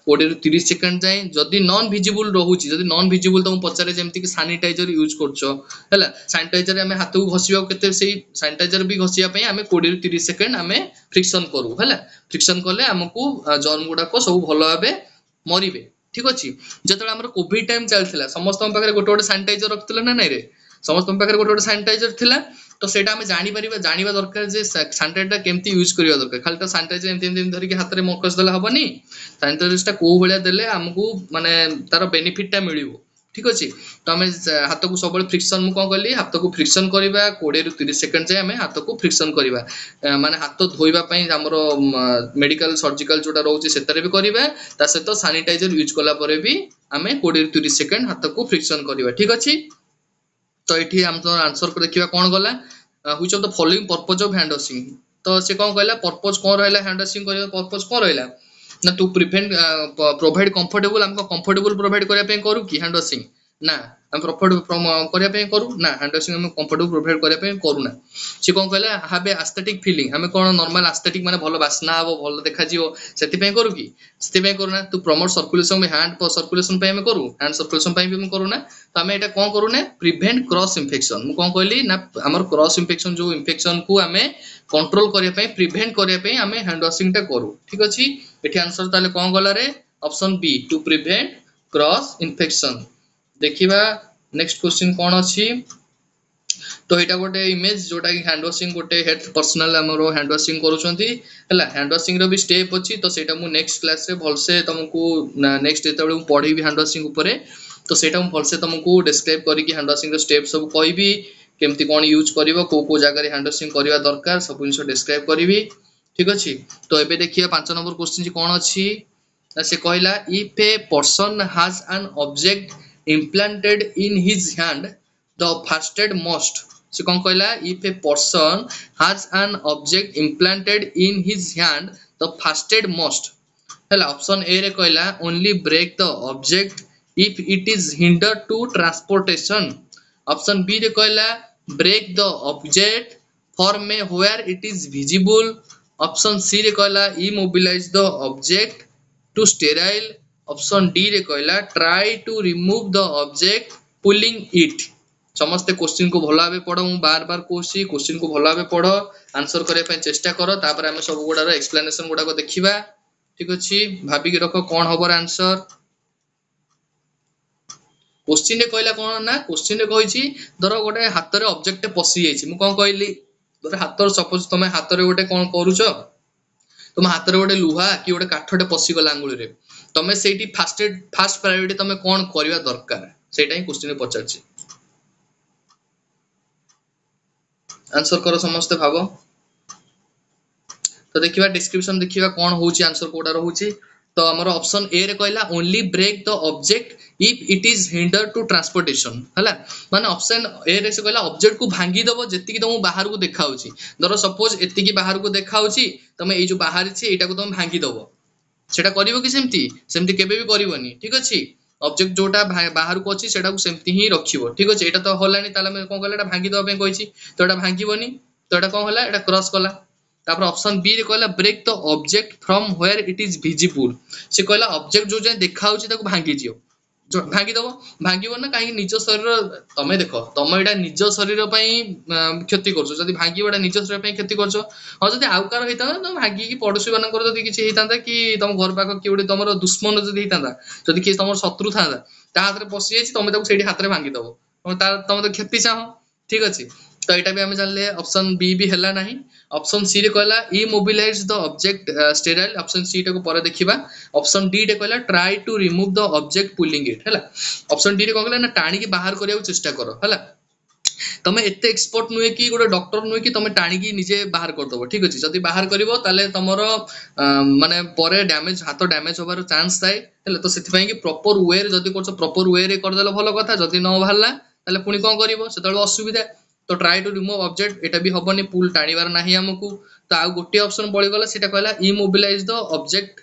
20 ରୁ 30 सेकंड जाय जदी नॉन विजिबल रहउची जदी नॉन विजिबल त मु पचारे जेमति कि सैनिटाइजर यूज करछो हैला सैनिटाइजर हमें हाथ को घसिबा केते सेही सैनिटाइजर भी घसिया पई हमें 20 ରୁ 30 सेकंड हमें फ्रिक्शन करू हैला फ्रिक्शन करले हमकु जर्म गुडा को सब भलो भाबे मरिबे ठीक अछि जतले हमर कोविड टाइम चलथिला समस्त हम पाखरे गोटे गोटे सैनिटाइजर रखथिला ना नै रे समस्त हम पाखरे गोटे गोटे सैनिटाइजर थिला तो सेटा हमें जानिबा दरकार जे सैनिटाइजर केमती यूज करिया दरकार खाली तो सैनिटाइजर एमती धरि के हाथ रे मकस देला हबनी सैनिटाइजर टा को भलिया देले हमकु माने तार बेनिफिट टा मिलिबो ठीक अछि तो हमें हाथ को सब फ्रिक्शन मु कोन करली हाथ को फ्रिक्शन करबा 20 ରୁ 30 सेकंड जे हमें हाथ को फ्रिक्शन करबा माने हाथ धोइबा पई हमरो मेडिकल सर्जिकल जोटा रहउची सेतरे भी करबा ता से तो सैनिटाइजर यूज कला परे भी हमें 20 ରୁ 30 सेकंड हाथ को फ्रिक्शन करबा ठीक अछि तो एठी हम तो आंसर को देखिबा कोन गला which of the following purpose of hand washing तो से कोन कहला पर्पस कोन रहला हैंड वॉशिंग करबा पर्पस कोन रहला ना टू प्रिवेंट प्रोवाइड कंफर्टेबल हमको कंफर्टेबल प्रोवाइड करिया पे करू कि हैंड वॉशिंग ना हम प्रॉफिट करिया पे करू ना हैंड वॉशिंग हम कंफर्टेबल प्रोवाइड करिया पे करू ना से कोन कहला हैव ए एस्थेटिक फीलिंग हमें कोन नॉर्मल एस्थेटिक माने भलो वासना हबो भलो देखा जिवो सेति पे करू कि सेति पे करू ना टू प्रमोट सर्कुलेशन में हैंड सर्कुलेशन पे हम करू हैंड सर्कुलेशन पे भी हम करू ना तो हमें एटा कोन करू ना प्रिवेंट क्रॉस इंफेक्शन मु कोन कहली ना हमर क्रॉस इंफेक्शन जो इंफेक्शन को हमें कंट्रोल करिया पे प्रिवेंट करिया पे हमें हैंड वॉशिंग टा करू ठीक अछि एठी आंसर ताले कोन गला रे option B to prevent cross infection देखिबा नेक्स्ट क्वेश्चन कोन अछि तो एटा गोटे इमेज जोटा कि हैंड वॉशिंग गोटे हेल्थ पर्सनल हमरो हैंड वॉशिंग करूछंती हला हैंड वॉशिंग रो भी स्टेप अछि तो सेटा मु नेक्स्ट क्लास रे भलसे तुमको नेक्स्ट जेतबे मु पढीबी हैंड वॉशिंग ऊपर तो सेटा मु भलसे तुमको डिस्क्राइब करी कि हैंड वॉशिंग रो स्टेप सब कहबी केमती कोन यूज करबो को जगह रे हैंड वॉशिंग करबा दरकार सब जिंस डिस्क्राइब करबी ठीक अछि तो एबे देखिया 5 नंबर क्वेश्चन कोन अछि से कहला if a person has an object implanted in his hand the first aid must so kon कहला if a person has an object implanted in his hand the first aid must hela option a रे कहला only break the object if it is hinder to transportation option b रे कहला break the object from a where it is visible option C रे कहला immobilize the object to sterile, option D रे कहला try to remove the object pulling it. समस्ते question को भल भाव पढ़, मु बार बार कहूँ क्वेश्चन को भल भाव पढ़, आंसर करने चेष्टा कर, तापर आम सब गुड़ार एक्सप्लेनेशन गुड़ाक देखा। ठीक अच्छे, भाविकी रख कौन हम आंसर। क्वेश्चन रे कहला कौन ना, क्वेश्चन रे कही धर गोटे हाथ में ऑब्जेक्ट पशि जाइए, मुझे कौन कहली धर हाथ सपोज तुम हाथ में गोटे कौन करुच, तुम हाथ में गोटे लुहा कि गोटे काठटे पशिगला आंगुली रे, तुम से फास्ट प्रायोरिटी तुम कौन करवा दरकार, से क्वेश्चन पचार। आंसर कर समस्ते भाव। तो देखिए डिस्क्रिप्शन देखिए कौन हो आंसर कोटा रोचे। तो आमर ऑप्शन ए रे कहला only break the object if it is hinder to transportation है, माने ऑप्शन ए रे से कहला ऑब्जेक्ट को भांगी दबो जेतिकी तुम बाहर को देखा होची, धर सपोज एतिकी बाहर को देखा होची, तुम ए जो बाहर छी एटा को तुम भांगी दबो, सेटा करिवो कि सेमती सेमती केबे भी करिवोनी। ठीक अछि, ऑब्जेक्ट जोटा बाहर को अछि सेटा को सेमती ही रखिवो। ठीक अछि, एटा तो होलानी ताला में कोन कहला एटा भांगी दबा पे कहिछि, तो एटा भांगीबोनी, तो एटा कोन होला एटा क्रॉस कला। तापर ऑप्शन बी रे कहला break the object from where it is visible, से कहला ऑब्जेक्ट जो जे देखा होछि ताको भांगी जियो, जो भांगी दबो, भांगीबो ना काहे निज शरीर तमे देखो तमे एटा निज शरीर पई क्षति करछो, जदी भांगीबो एटा निज शरीर पई क्षति करछो। हां जदी आउकार हेता तो भांगी की पड़ोसी मानकर जदी किछि हेतांदा कि तम घर पाक कि ओडे तमरो दुश्मन जदी हेतांदा, जदी कि तमरो शत्रु थांदा ता हाथ रे पसि जायछि, तमे ताको सेठी हाथ रे भांगी दबो, तमे तो क्षति चाहो। ठीक अछि, तो एटा भी हमें जानले ऑप्शन बी भी हैला नाही। ऑप्शन सी रे कहला immobilize the object sterile, option C टा को पर देखिबा। ऑप्शन डी रे कहला try to remove the object pulling it हैला। ऑप्शन डी रे कहला ना टाणी की बाहर करिया चेष्टा करो हैला, तमे एते एक्सपर्ट नुहे कि गोटे डॉक्टर नुहे कि तमे टाणी की निजे बाहर कर दबो। ठीक अछि, जदी बाहर करिवो ताले तमरो माने परे डैमेज हाथ डैमेज होबार चांस थाए हैला, तो सेति पई कि प्रॉपर वे रे जदी करछो प्रॉपर वे रे कर देलो भलो कथा, जदी न भालला ताले पुनी कोन करिवो सेतळ असुविधा। तो ट्राई टू रिमूव ऑब्जेक्ट एटा भी हबनी, पुल टाणीबार नाही हमकु। तो आ गोटे ऑप्शन बळी गला सेटा कहला इमोबिलाइज द ऑब्जेक्ट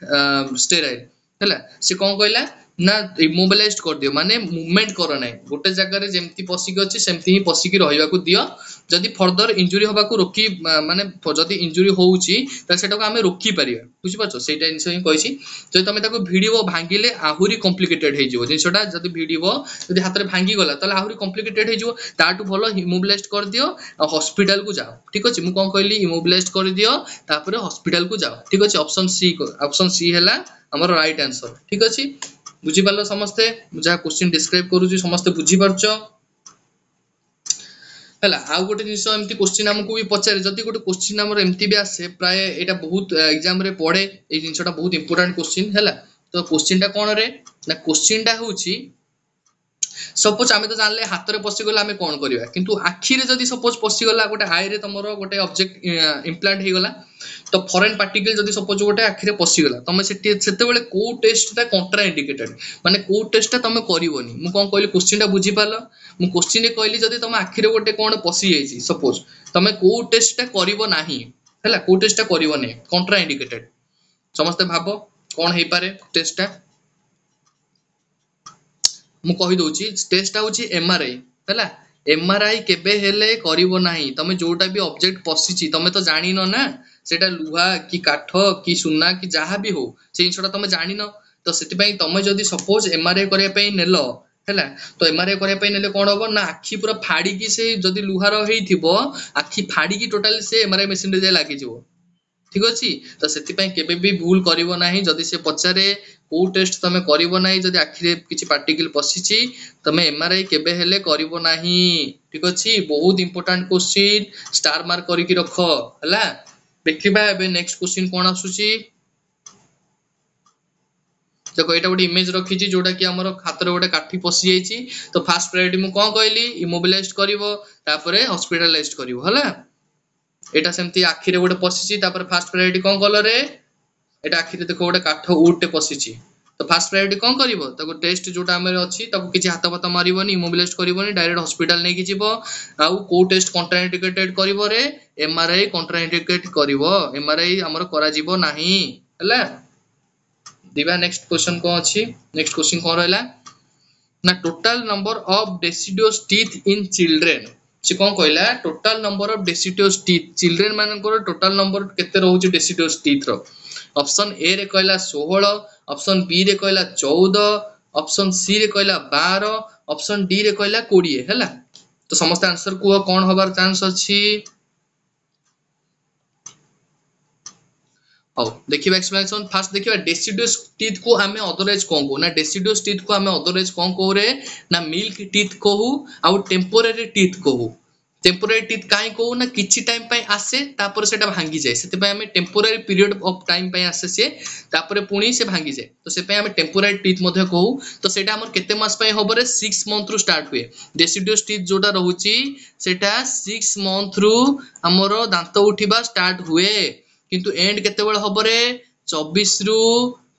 स्टेराइल हैला, से कोन कहला ना इमोबिलाइज कर दियो, माने मूवमेंट करो नै, गोटे जगह रे जेमती पसिक अछि सेमती ही पसिक रहिबा को दियो। जदी फर्दर इंजुरी होबा को रोकी माने जदी इंजुरी होउची त सेटा को हमें रोकी परिया, बुझि पाछो सेटा इनसे ही कहिछि। जदी तमे ताको भिडियो भांगिले आहुरी कॉम्प्लिकेटेड हे जिवो जिंसटा, जदी भिडियो जदी हाथ रे भांगी गला ताले आहुरी कॉम्प्लिकेटेड हे जिवो, ताटू भलो इमोबिलाइज कर दियो आ हॉस्पिटल को जाओ। ठीक अछि, मु कोन कहली इमोबिलाइज कर दियो तापर हॉस्पिटल को जाओ। ठीक अछि, ऑप्शन सी हैला हमर राइट आंसर। ठीक अछि, बुझी पालो समस्ते, जा क्वेश्चन डिस्क्राइब करूची समस्ते बुझी पारछो हैला। आउ गोटे जिंस एमती क्वेश्चन हमकु भी पचारे, जदी गोटे क्वेश्चन हमर एमती भी आसे प्राय एटा बहुत एग्जाम रे पड़े, ए जिंसटा बहुत इंपोर्टेंट क्वेश्चन हैला। तो क्वेश्चन टा कोन रे ना, क्वेश्चन टा होची सपोज आमे तो जानले हाथ रे पसि गला आमे कोन करबा, किंतु आखी रे जदी सपोज पसि गला गोटे आई रे तमरो गोटे ऑब्जेक्ट इम्प्लांट हे गला, तो फॉरेन पार्टिकल जदी सपोज गोटे आखी रे पसि गला, तमे सेते बेले को टेस्ट ता कंट्रा इंडिकेटेड, माने को टेस्ट ता तमे करिवोनी। मु कोन कहली क्वेश्चन टा बुझी पालो, मु क्वेश्चन रे कहली जदी तमे आखी रे गोटे कोन पसि जाईची सपोज, तमे को टेस्ट ता करिवो नाही हैला, को टेस्ट ता करिवो नै, कंट्रा इंडिकेटेड। समस्ते भाबो कोन हे पारे टेस्ट टा, मु कहि दोची टेस्ट होची एमआरआई हैला। एमआरआई केबे हेले करिवो नाही, तमे जोटा भी ऑब्जेक्ट पसिची तमे तो जानि न ना सेटा लुहा कि काठ कि सुना कि जहा भी हो, से जिंसटा तमे जानि न। तो सेति पई तमे जदी सपोज एमआरआई करिया पई नेलो हैला, तो एमआरआई करिया पई नेले कोन होबो ना, आखी पूरा फाड़ी की से जदी लुहार हेइथिबो आखी फाड़ी की टोटल से एमआरआई मशीन रे जे लागि जिवो। ठीक अछि, तो सेति पई केबे भी भूल करिवो नाही, जदी से पचारे को टेस्ट तमे करिवो नाही, जदी आखी रे किछि पार्टिकल पसिची तमे एमआरआई केबे हेले करिवो नाही। ठीक अछि, बहुत इंपोर्टेंट क्वेश्चन, स्टार मार्क करि कि रखो हैला। देखिबा एबे नेक्स्ट क्वेश्चन कोन आसुची, देखो एटा गोटे इमेज रखिची जोटा कि हमर हाथ रे गोटे काठी पसि जाईची। तो फास्ट प्रायोरिटी मु कोन कहली इमोबिलाइज करिवो तापरे हॉस्पिटलाइज्ड करिवो हैला। एटा सेमती आखी रे गोटे पसिची, तापर फास्ट प्रायोरिटी कोन कलो रे, एटा आखी रे देखो गोटे काठ उड टे पसिची, तो फास्ट प्रायोरिटी कोन करिवो ताको टेस्ट जोटा हमर अछि ताको किछि हाथ पता मारिवोनी, इमोबिलाइज करिवोनी, डायरेक्ट हॉस्पिटल नै कि जीवो। आउ को टेस्ट कॉन्ट्राइंडिकेटेड करिवो रे, एमआरआई कॉन्ट्राइंडिकेट करिवो, एमआरआई हमर करा जीवो नाही हैला। दिबा नेक्स्ट क्वेश्चन को अछि, नेक्स्ट क्वेश्चन कोन रहला ना, total number of deciduous teeth in children से कौन कहला total number of deciduous teeth children मानकर टोटल नंबर केते रहउची डेसिडियस टीथ रो ऑप्शन ए रे कहला 16 ऑप्शन बी रे कहला 14 ऑप्शन सी रे कहला 12 ऑप्शन डी रे कहला 20 हैला तो समस्त आंसर को कौन होबार चांस अछि हौ देखिबा एक्सप्लेनेशन फास्ट देखिबा डेसिडियस टीथ को हमें अदरवाइज कोन को ना डेसिडियस टीथ को हमें अदरवाइज कोन को रे ना मिल्क टीथ कहू आ टेम्पोररी टीथ कहू टेम्पोररी टीथ काई कहू ना किछि टाइम पय आसे तापर सेटा भांगी जाय सेते पय हमें टेम्पोररी पीरियड ऑफ टाइम पय आसे से तापर पुणी से भांगी जाय तो से पय हमें टेम्पोररी टीथ मध्ये कहू तो सेटा हमर केते मास पय होबरे 6 मंथ रु स्टार्ट हुए डेसिडियस टीथ जोटा रहूची सेटा 6 मंथ रु हमर दांत उठिबा स्टार्ट हुए किंतु एंड केते बेल हबरे 24 रु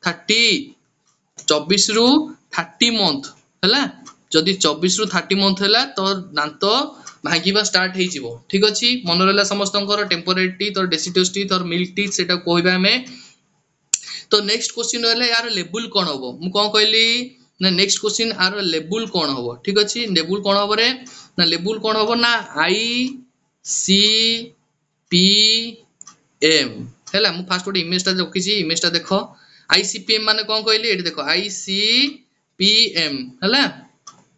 30 मंथ हैला जदी 24 रु 30 मंथ हैला तो दांत भांगीबा स्टार्ट हे जिवो ठीक अछि मन रहला समस्तनकर टेम्पोररी टीथ और डेसिडियस टीथ और मिल्क टीथ सेटा कहबा हमें तो नेक्स्ट क्वेश्चन रहले यार लेवल कोन होबो मु कोन कहली ना नेक्स्ट क्वेश्चन आर लेवल कोन होबो ठीक अछि लेवल कोन होबो रे ना लेवल कोन होबो ना आई सी पी एम हैला मु फास्ट गोटे इमेज ता रखी छी इमेज ता देखो आईसीपीएम माने कोन कहली एठी देखो आईसीपीएम हैला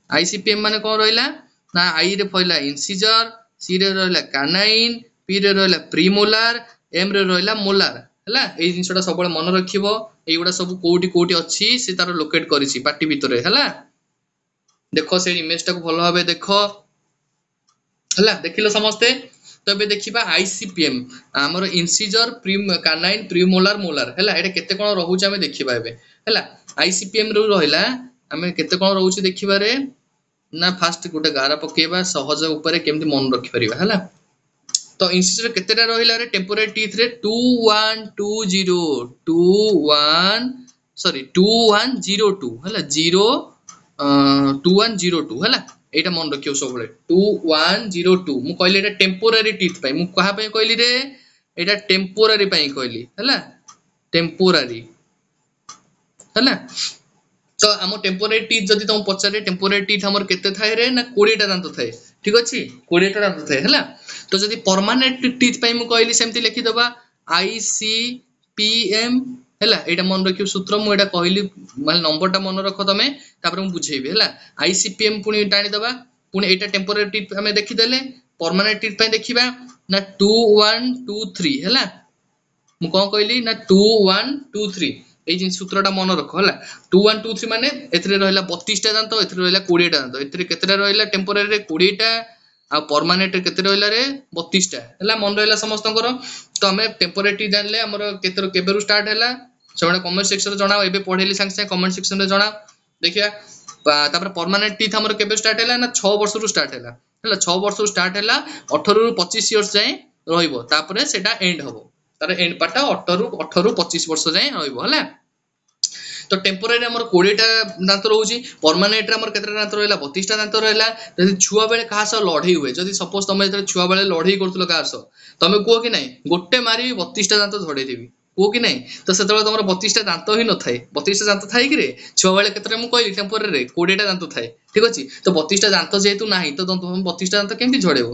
आईसीपीएम माने कोन रहला ना आई रे फैला इंसिजर सी रे रहला कानाइन पी रे रहला प्रीमोलार एम रे रहला मोलार हैला ए जिंसटा सबले मन रखिबो एगुडा सब कोठी कोठी अछि से तार लोकेट करिछि पार्टी भितरे हैला देखो से इमेज ता को भलो भाबे देखो हैला देखिलो समस्ते तबे देखिबा आईसीपीएम हमर इंसिजर प्रीम कानाइन प्रीमोलार मोलार हैला एटा केते कोन रहउछ हमें देखिबा एबे हैला आईसीपीएम रो रहला हमें केते कोन रहउछ देखिबा रे ना फास्ट गोटे गारा पकेबा सहज ऊपर केमति मन रखि परिबा हैला तो इंसिजर केतेटा रहिला रे टेम्पोररी टीथ रे 2102 हैला 2102 हैला एटा मन रखियो सबले 2102 मु कहली एटा टेम्पोररी टीथ पई मु कहा पई कहली रे एटा टेम्पोररी पई कहली हैला टेम्पोररी हैला तो हम टेम्पोररी टीथ जदी तुम पचारे टेम्पोररी टीथ हमर केते थाए रे ना 20 टा दांत थाए ठीक अछि 20 टा दांत थाए हैला तो जदी परमानेंट टीथ पई मु कहली सेमति लिखि दबा आई सी पी एम हैला एटा मन रखियो सूत्र मु एटा कहली माने नंबरटा मन रखो तमे तापर मु बुझेबी हैला आईसीपीएम पुनी टाणी दबा पुनी एटा टेम्पोररी टीथ हमें देखि देले परमानेंट टीथ पई देखिबा ना 2123 हैला मु कोन कहली ना 2123 ए जिन सूत्रटा मन रखो हैला 2123 माने एथरे रहला 32 टा दांत एथरे रहला 20 टा दांत एथरे केतेटा रहला टेम्पोररी रे 20 टा आ परमानेंट केते रहला रे 32 टा हैला मन रहला समस्तनकर तो हमें टेम्पोररी जानले हमर केते केबेरु स्टार्ट हैला सबडे कमेंट सेक्शन रे जणाओ एबे पढेली संग संग कमेंट सेक्शन रे जणाओ देखिया तापर परमानेंट टीथ हमर केबे स्टार्ट हैला ना 6 वर्ष रु स्टार्ट हैला 6 वर्ष रु स्टार्ट हैला 18 रु 25 इयर्स जाय रहइबो तापर सेटा एंड हबो तार एंड पार्ट 18 रु 25 वर्ष जाय रहइबो हैला तो टेम्पोररी हमर 20 टा दांत रहउची परमानेंट रे हमर केते दांत रहला 32 टा दांत रहला जदी छुआ बेले काहा स लढई हुए जदी सपोज तमे जदी छुआ बेले लढई करथलो काहा स तमे को कि नै गोटे मारी 32 टा दांत झडै देबी को कि नै तो सेतबे तमर 32 टा दांत ही न थाए 32 टा दांत थाई कि रे छुआ बेले केते मु कहली टेम्पोररी रे 20 टा दांत थाए ठीक अछि तो 32 टा दांत जेतु नाही तो 32 टा दांत केमति झडेबो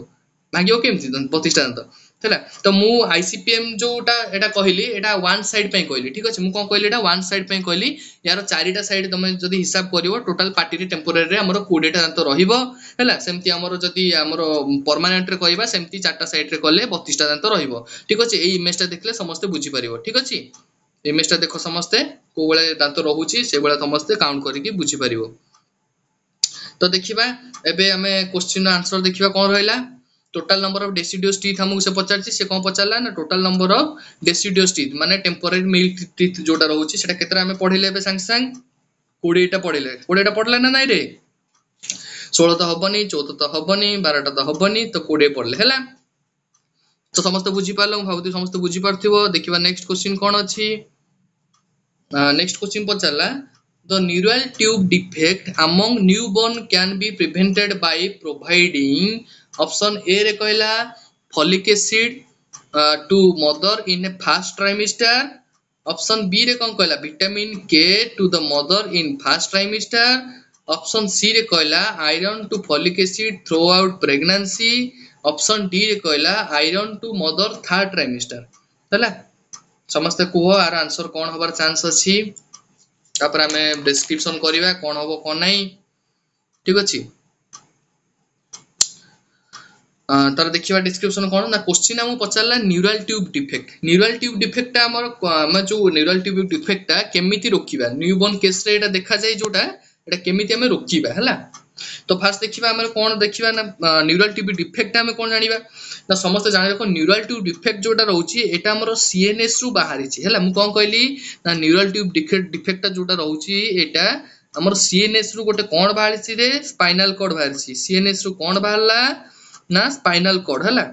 भागियो केमति 32 टा दांत हैला तो मु आईसीपीएम जोटा एटा कहली एटा वन साइड पे कहली ठीक अछि मु कोन कहली एटा वन साइड पे कहली यार चारिटा साइड तमे जदी हिसाब करिवो टोटल पार्टी रे टेम्पोररी रे हमर 20 टा दांत रहिबो हैला सेमति हमर जदी हमर परमानेंट रे कहबा सेमति चारटा साइड रे कले 32 टा दांत रहिबो ठीक अछि एई इमेज ता देखले समस्त बुझी परिवो ठीक अछि इमेज ता देखो समस्त को बेले दांत रहउची से बेले समस्त काउंट करि के बुझी परिवो तो देखिबा एबे हमें क्वेश्चन आंसर देखिबा कोन रहइला total number of deciduous teeth हमको से पचारछि से कोन पचारला ना total number of deciduous teeth माने टेम्पोररी मिल्क टीथ जोटा रहउछि सेटा केतरा हमें पढिले बे संग संग 20 टा पढिले 20 टा पढला ना नै रे 16 तो हबनी 14 तो हबनी 12 टा तो हबनी तो 20 पढले हैला तो समस्त बुझी पालो भाबुती समस्त बुझी पारथिबो देखिबा नेक्स्ट क्वेश्चन कोन अछि नेक्स्ट क्वेश्चन पचारला the neural tube defect among newborn can be prevented by providing option A रे कहला folic acid to mother in a first trimester option B रे कोन कहला vitamin K to the mother in first trimester option C रे कहला iron to folic acid throughout pregnancy. Option D रे कहला iron to mother third trimester हैला। समस्त कुह our answer कौन हबार चांस अछि तापर हमें डिस्क्रिप्शन करबा कौन हबो कौन नहीं ठीक अछि। तार देखिबा डिस्क्रिप्शन कौन ना क्वेश्चन हमु पचारला neural tube defect. Neural tube defect हमर हम जो न्यूरल ट्यूब डिफेक्ट ता केमिति रोकिबा न्यूबॉर्न केस रे एटा देखा जाय जोटा एटा केमिति हमें रोकिबा हैला। तो फास्ट देखिबा हमर कोन देखिबा ना न्यूरल ट्यूब डिफेक्ट हमें कोन जानिबा ना समस्त जानि रखो न्यूरल ट्यूब डिफेक्ट जोटा रहउची एटा हमर सीएनएस रु बाहरी छि हैला। मु कोन कहली ना न्यूरल ट्यूब डिफेक्ट जोटा रहउची एटा हमर सीएनएस रु गोटे कोन बाहरी छि रे स्पाइनल कॉर्ड बाहरी छि। सीएनएस रु कोन बाहरला ना स्पाइनल कॉर्ड हैला।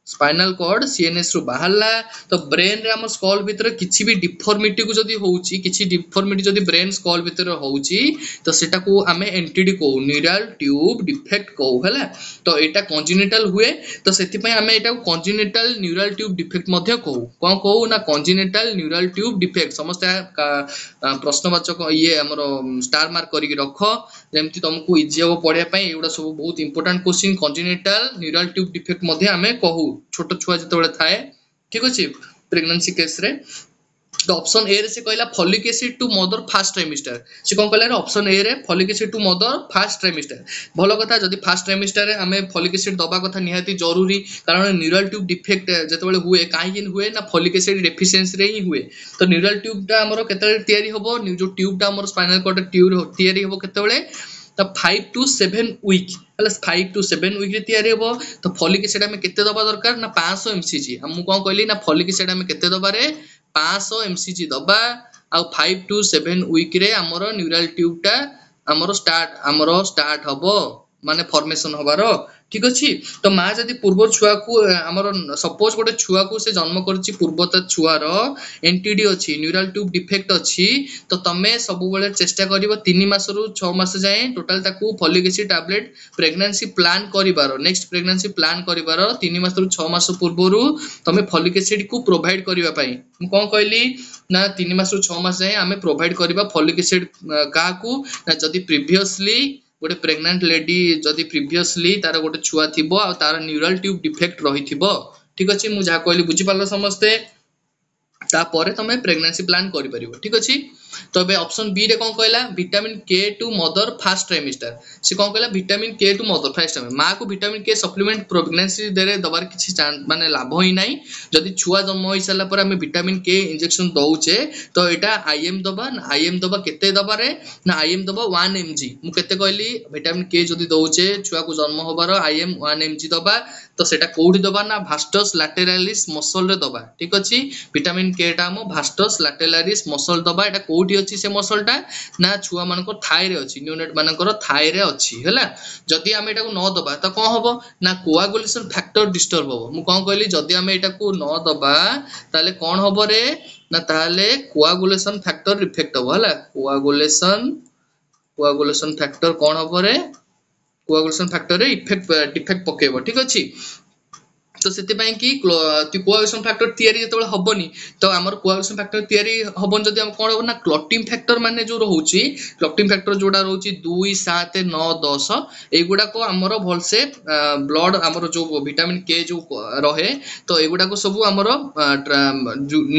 स्पाइनल कॉर्ड सीएनएस रु बाहरला तो ब्रेन रे हम स्कल भीतर किछि भी डिफॉर्मिटी को जदी होउची किछि डिफॉर्मिटी जदी ब्रेन स्कल भीतर होउची तो सेटा को हमें एनटीडी को न्यूरल ट्यूब डिफेक्ट को हैला। तो एटा कंजेनिटल हुए तो सेति पय हमें एटा कंजेनिटल न्यूरल ट्यूब डिफेक्ट मध्ये को कोन को ना कंजेनिटल न्यूरल ट्यूब डिफेक्ट समस्त प्रश्नवाचक ये हमरो स्टार मार्क करी रखो जेमति तुमको इजी हो पढिया पय एउडा सब बहुत important question congenital neural tube defect मध्ये हमें कहू छोट छुआ जतबेले थाए ठीक अछि प्रेगनेंसी केस रे। तो ऑप्शन ए रे से कहला folic acid to mother first trimester से कोन कहला रे ऑप्शन ए रे folic acid to mother first trimester भलो कथा जदी फर्स्ट ट्राइमेस्टर रे हमें फॉलिक एसिड दबा कथा निहाती जरूरी कारण न्यूरल ट्यूब डिफेक्ट जतबेले हुए काहे किन हुए ना फॉलिक एसिड डेफिशिएंसी रे ही हुए। तो न्यूरल ट्यूब ता हमरो केतले तयारी होबो जो ट्यूब टा हमरो स्पाइनल कॉर्ड ट्यूब तयारी होबो केतबेले तो 5 to 7 वीक हला 5 to 7 वीक रे तयारी होबो। तो फॉलिक एसिड हमें केते दबा दरकार ना 500 mcg हम कोन कहली ना फॉलिक एसिड हमें केते दबा रे 500 mcg दबा आ 5 to 7 वीक रे हमरो न्यूरल ट्यूब टा हमरो स्टार्ट हबो माने फॉर्मेशन होबारो ठीक अछि। तो मा जदी पूर्व छुआ को हमर सपोज गोटे छुआ को से जन्म करछि पूर्वत छुआर एनटीडी अछि न्यूरल ट्यूब डिफेक्ट अछि तो तमे सब बेले चेष्टा करिवो 3 मास रु 6 मास जाए टोटल ताकू folic acid tablet pregnancy plan करिबारो नेक्स्ट प्रेगनेंसी प्लान करिबारो 3 मास रु 6 मास पूर्वरु तमे फॉलिक एसिड को प्रोवाइड करिवा पई मु कोन कहली ना 3 मास रु 6 मास जाए हमें प्रोवाइड करिबा फॉलिक एसिड का को ना जदी प्रीवियसली गोटे प्रेग्नेंट लेडी जदी प्रीवियसली तार गोटे छुआ थिबो आ तार न्यूरल ट्यूब डिफेक्ट रही थिबो ठीक अछि मु जा कहली बुझी पालो समस्ते तापरे तमे प्रेगनेंसी प्लान करि परिबो ठीक अछि। तो बे ऑप्शन बी रे कोन कहला विटामिन के टू मदर फर्स्ट ट्राइमेस्टर से कोन कहला विटामिन के टू मदर फर्स्ट टाइम मां को विटामिन के सप्लीमेंट प्रेगनेंसी देरे दबार किछि माने लाभ होई नाही जदी छुआ जन्म होई साला पर हमें विटामिन के इंजेक्शन दउचे तो एटा आईएम दबा केते दबा रे ना आईएम दबा 1 mg मु केते कहली विटामिन के जदी दउचे छुआ को जन्म होबार आईएम 1 mg दबा तो सेटा कोठी दबा ना भास्टस लैटेरालिस मसल रे दबा ठीक अछि। विटामिन के टा हम भास्टस लैटेरालिस मसल दबा एटा कोठी अछि से मसल टा ना छुआ मानको थाई रे अछि न्यूनेट मानकर थाई रे अछि हैला। जदी हम एटा को न दबा त कोन हबो ना कोआगुलेशन फैक्टर डिस्टर्ब हबो मु कोन कहली जदी हम एटा को न दबा ताले कोन हबो रे ना ताले कोआगुलेशन फैक्टर इफेक्ट हबो हैला। कोआगुलेशन फैक्टर कोन हबो रे कोआगुलेशन फैक्टर रे इफेक्ट डिफेक्ट पकेबो ठीक अछि। तो सेति पय कि कोआगुलेशन फैक्टर तयारी जतबे हबनी तो हमर कोआगुलेशन फैक्टर तयारी हबन जदी हम कोन हबो ना क्लॉटिंग फैक्टर माने जो रहउची क्लॉटिंग फैक्टर जोडा रहउची 2 7 9 10 एगुडा को हमर भलसे ब्लड हमर जो विटामिन के जो रहे तो एगुडा को सब हमर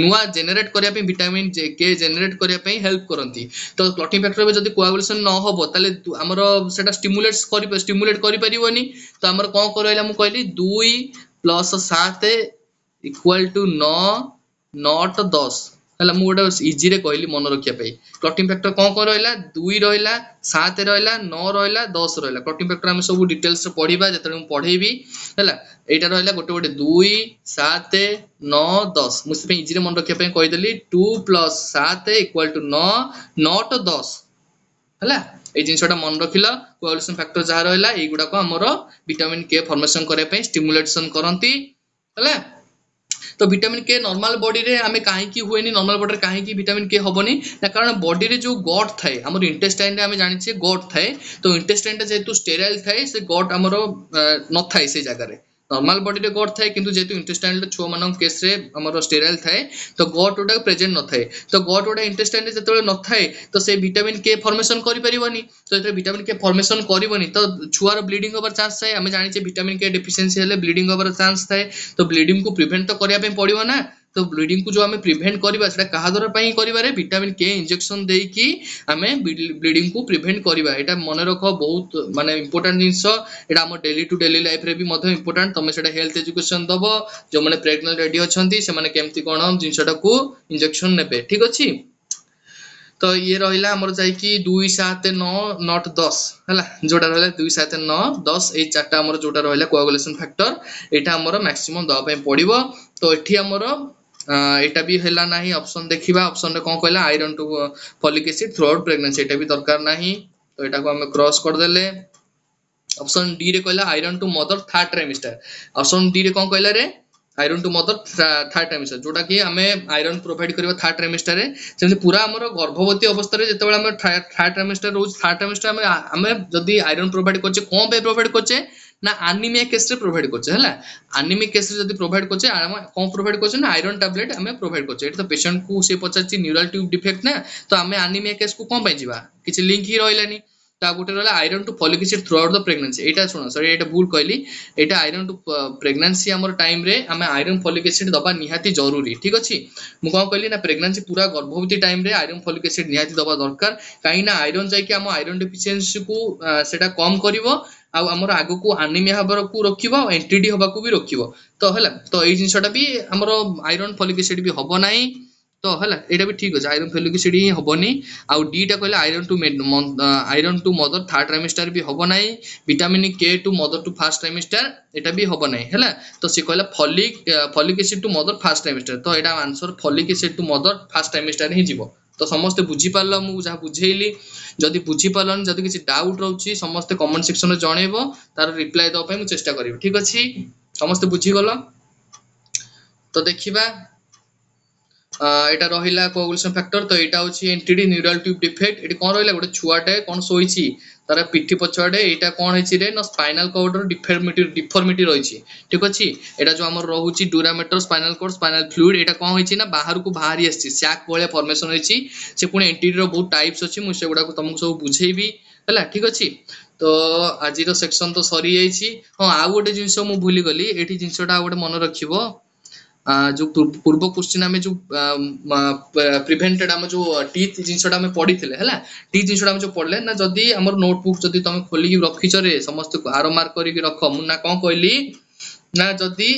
नुवा जनरेट करिया पे विटामिन के जनरेट करिया पे हेल्प करंती। तो क्लॉटिंग फैक्टर में जदी कोआगुलेशन न हबो ताले हमर सेटा स्टिमुलेट करि परिबोनी तो हमर कोन करैला मु कहली 2 प्लस 7 इक्वल टू 9 नॉट 10 हला मु गोटे इजी रे कहली मन रखिया पे क्लॉटिंग फैक्टर कोन को रहला 2 रहला 7 रहला 9 रहला 10 रहला क्लॉटिंग फैक्टर हम सब डिटेल्स रे पढिबा जतरे मु पढेबी हला एटा रहला गोटे 2 7 9 10 मु से इजी रे मन रखिया पे कहि देली 2 प्लस 7 इक्वल टू 9 नॉट 10 हला ए जिनसटा मन रखिला कोआगुलेशन फैक्टर जहा रहला एगुडा को हमरो विटामिन के फॉर्मेशन करे पे स्टिमुलेशन करंती हला। तो विटामिन के नॉर्मल बॉडी रे हमें काहे की हुएनी नॉर्मल बॉडी रे काहे की विटामिन के हबनी ना कारण बॉडी रे जो गट थाए हमर इंटेस्टाइन रे हमें जानि गट थाए तो इंटेस्टाइन टा जेतु स्टेराइल थाए से गट हमरो न थाए से जगह रे नॉर्मल बॉडी रे गट थाए किंतु जेतु इंटेस्टाइनल छुआ मानक केस रे हमर स्टेराइल थाए तो गट ओडा प्रेजेंट न थाए तो गट ओडा इंटेस्टाइन रे जेतले न थाए तो से विटामिन के फॉर्मेशन करि परिबनी तो एते विटामिन के फॉर्मेशन करबनी तो छुआर ब्लीडिंग होबार चांस थाए हमें जानि छे विटामिन के डेफिशिएंसी हेले ब्लीडिंग होबार चांस थाए तो ब्लीडिंग को प्रिवेंट तो करिया पे पड़िबो ना तो ब्लीडिंग को जो हमें प्रिवेंट करबा सेटा कहा द्वारा पई करिबारे विटामिन के इंजेक्शन देई की हमें ब्लीडिंग को प्रिवेंट करबा एटा मन रखो बहुत माने इंपोर्टेंट जिंस एटा हम डेली टू डेली लाइफ रे भी मधे इंपोर्टेंट तमे सेटा हेल्थ एजुकेशन दबो जो माने प्रेग्नेंट रेडी अछंती से माने केमती कोन जिंसटा को इंजेक्शन नेबे ठीक अछि तो ये रहिला हमर जाय कि 2 7 9 नॉट 10 हला जोटा रहला 2 7 9 10 ए चारटा हमर जोटा रहला कोआगुलेशन फैक्टर एटा हमर मैक्सिमम दवा पे पड़िबो तो एठी हमर एटा भी हैला नाही ऑप्शन देखिबा ऑप्शन रे कोन कहला iron to folic acid throughout pregnancy एटा भी दरकार नाही तो एटा को हम क्रॉस कर देले ऑप्शन डी रे कहला iron to mother third trimester option D रे कोन कहला रे iron to mother third trimester जोटा कि हमें आयरन प्रोवाइड करबा थर्ड ट्राइमेस्टर रे सेमति पूरा हमर गर्भवती अवस्था रे जेतेबेला हम थर्ड ट्राइमेस्टर रोज थर्ड ट्राइमेस्टर हमें जदी आयरन प्रोवाइड करछे कोन पे प्रोवाइड करछे ना एनीमिया केस रे प्रोवाइड करछे हला एनीमिक केस रे जदी प्रोवाइड करछे हम कोन प्रोवाइड करछे ना आयरन टैबलेट हमें प्रोवाइड करछे एटा तो पेशेंट को से पचाची न्यूरल ट्यूब डिफेक्ट ना तो हमें एनीमिया केस को कोन पे जीवा किछि लिंक ही रहलानी ता गोटे रहला iron to folic acid throughout the pregnancy एटा सुनो सॉरी एटा भूल कहली एटा आयरन टू प्रेगनेंसी हमर टाइम रे हमें आयरन फॉलिक एसिड दबा निहाती जरूरी ठीक अछि मु कोन कहली ना प्रेगनेंसी पूरा गर्भवती टाइम रे आयरन फॉलिक एसिड निहाती दबा दरकार काई ना आयरन जाय कि हम आयरन डेफिशिएंसी को सेटा कम करिवो आ हमर आगु को एनीमिया हबर को रोकिबो एनटीडी हबा को भी रोकिबो तो हला तो ए जिंसटा भी हमर आयरन फॉलिक एसिड भी हबो नाही तो हला एटा भी ठीक अछि आयरन फॉलिक एसिड ही हबोनी आ डी टा कहले iron to mother third trimester भी हबो नाही विटामिन के to mother to first trimester एटा भी हबो नाही हला तो से कहला folic acid to mother first trimester तो एटा answer folic acid to mother first trimester ही जीवो तो समस्त बुझी पारलो मु जहा बुझेइली जदी बुझी पारलन जदी किछि डाउट रहउची समस्त कमेंट सेक्शन में जणेबो तार रिप्लाई दो पय मु चेष्टा करिवि ठीक अछि समस्त बुझी गलो तो देखिबा एटा रहिला कोआगुलेशन फैक्टर तो एटा होची एनटीडी न्यूरल ट्यूब डिफेक्ट एटी कोन रहिला गोटे छुआटे कोन सोइची तार पिठी पछाडे एटा कोन हेची रे न स्पाइनल कॉर्ड रो डिफॉर्मिटी रहिची ठीक अछि एटा जो हमर रहउची dura mater spinal cord spinal fluid एटा कोन होइची ना बाहर को बाहरी आसी सैक बोले फॉर्मेशन होइची से पुनी एनटीडी रो बहुत टाइप्स अछि मु से गुडा को तुमको सब बुझेइबी हला ठीक अछि तो आजि रो सेक्शन तो सरी जाइची हां आ गोटे जिंस मु भूली गली एठी जिंसटा गोटे मन रखिबो जो पूर्व क्वेश्चन हमें जो प्रिवेंटेड हम जो टीथ जिंसटा हमें पढ़ी थिले हला टीथ जिंसटा हम जो पढ़ले ना जदी हमर नोटबुक जदी तमे खोली की रखिछ रे समस्त को आरो मार्क करी की रख मु ना कोन कहली ना जदी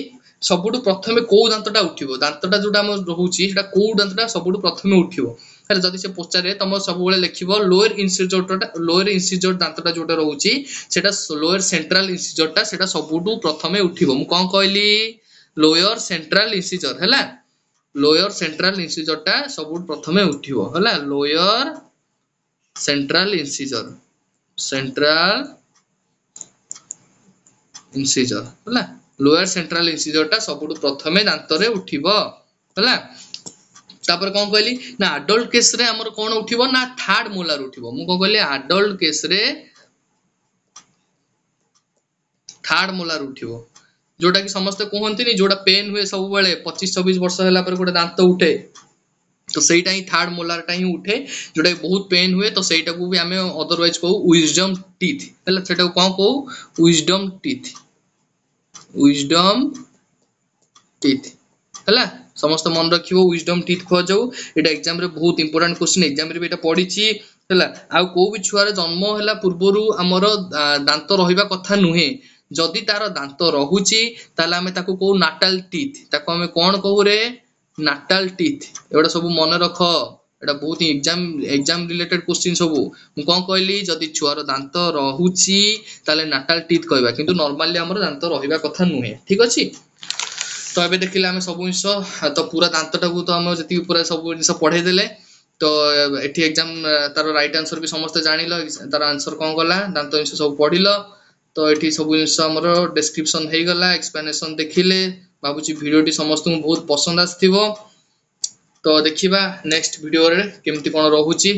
सबुटु प्रथमे को दांतटा उठिबो दांतटा जोटा हम रहउची सेटा को दांतटा सबुटु प्रथमे उठिबो हला जदी से पचारे तम सब बेले लिखिबो लोअर इंसिजर दांतटा जोटा रहउची सेटा लोअर सेंट्रल इंसिजरटा सेटा सबुटु प्रथमे उठिबो मु कोन कहली लोअर सेंट्रल इंसिजर हैला लोअर सेंट्रल इंसिजर टा सब प्रथमे उठिबो हैला लोअर सेंट्रल इंसिजर हैला लोअर सेंट्रल इंसिजर टा सब प्रथमे दांत रे उठिबो हैला तापर कोन कहली ना एडल्ट केस रे हमर कोन उठिबो ना थर्ड मोलार उठिबो मु को कहली एडल्ट केस रे थर्ड मोलार उठिबो जोटा कि समस्त कहंती नहीं जोटा पेन हुए सब बेले 25-26 वर्ष होला पर गोटे दांत उठे तो सेटा ही थर्ड मोलार टा ही उठे जोटा बहुत पेन हुए तो सेटा को भी हमें अदरवाइज कहू विजडम टीथ हला सेटा को कहू विजडम टीथ हला समस्त मन रखिबो विजडम टीथ खो जाऊ एटा एग्जाम रे बहुत इंपोर्टेंट क्वेश्चन एग्जाम रे बेटा पढिची हला आ को भी छुआर जन्म होला पूर्वरु हमर दांत रहिबा कथा नुहे जदि तार दांत रहुची ताले हमें ताको को नाटाल टीथ ताको हमें कोन कहू रे नाटाल टीथ एटा सब मन रख एटा बहुत एग्जाम रिलेटेड क्वेश्चन सब मु कोन कहली जदि छुआर दांत रहुची ताले नाटाल टीथ कहबा किंतु नॉर्मली हमर दांत रहिबा कथा नुहे ठीक अछि तो एबे देखिले हमें सब जिंस तो पूरा दांतटा को तो हम जति पूरा सब जिंस पढ़े देले तो एठी एग्जाम तार राइट आंसर भी समस्त जानिलो तार आंसर कोन गला दांत जिंस सब पढ़िलो तो एठी सब जिंस हमर डिस्क्रिप्शन हे गला एक्सप्लेनेशन देखिले बाबूजी वीडियोटी समस्त को बहुत पसंद आस्थिबो तो देखिबा नेक्स्ट वीडियो रे केमती कोन रहूची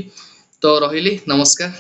तो रहिली नमस्कार।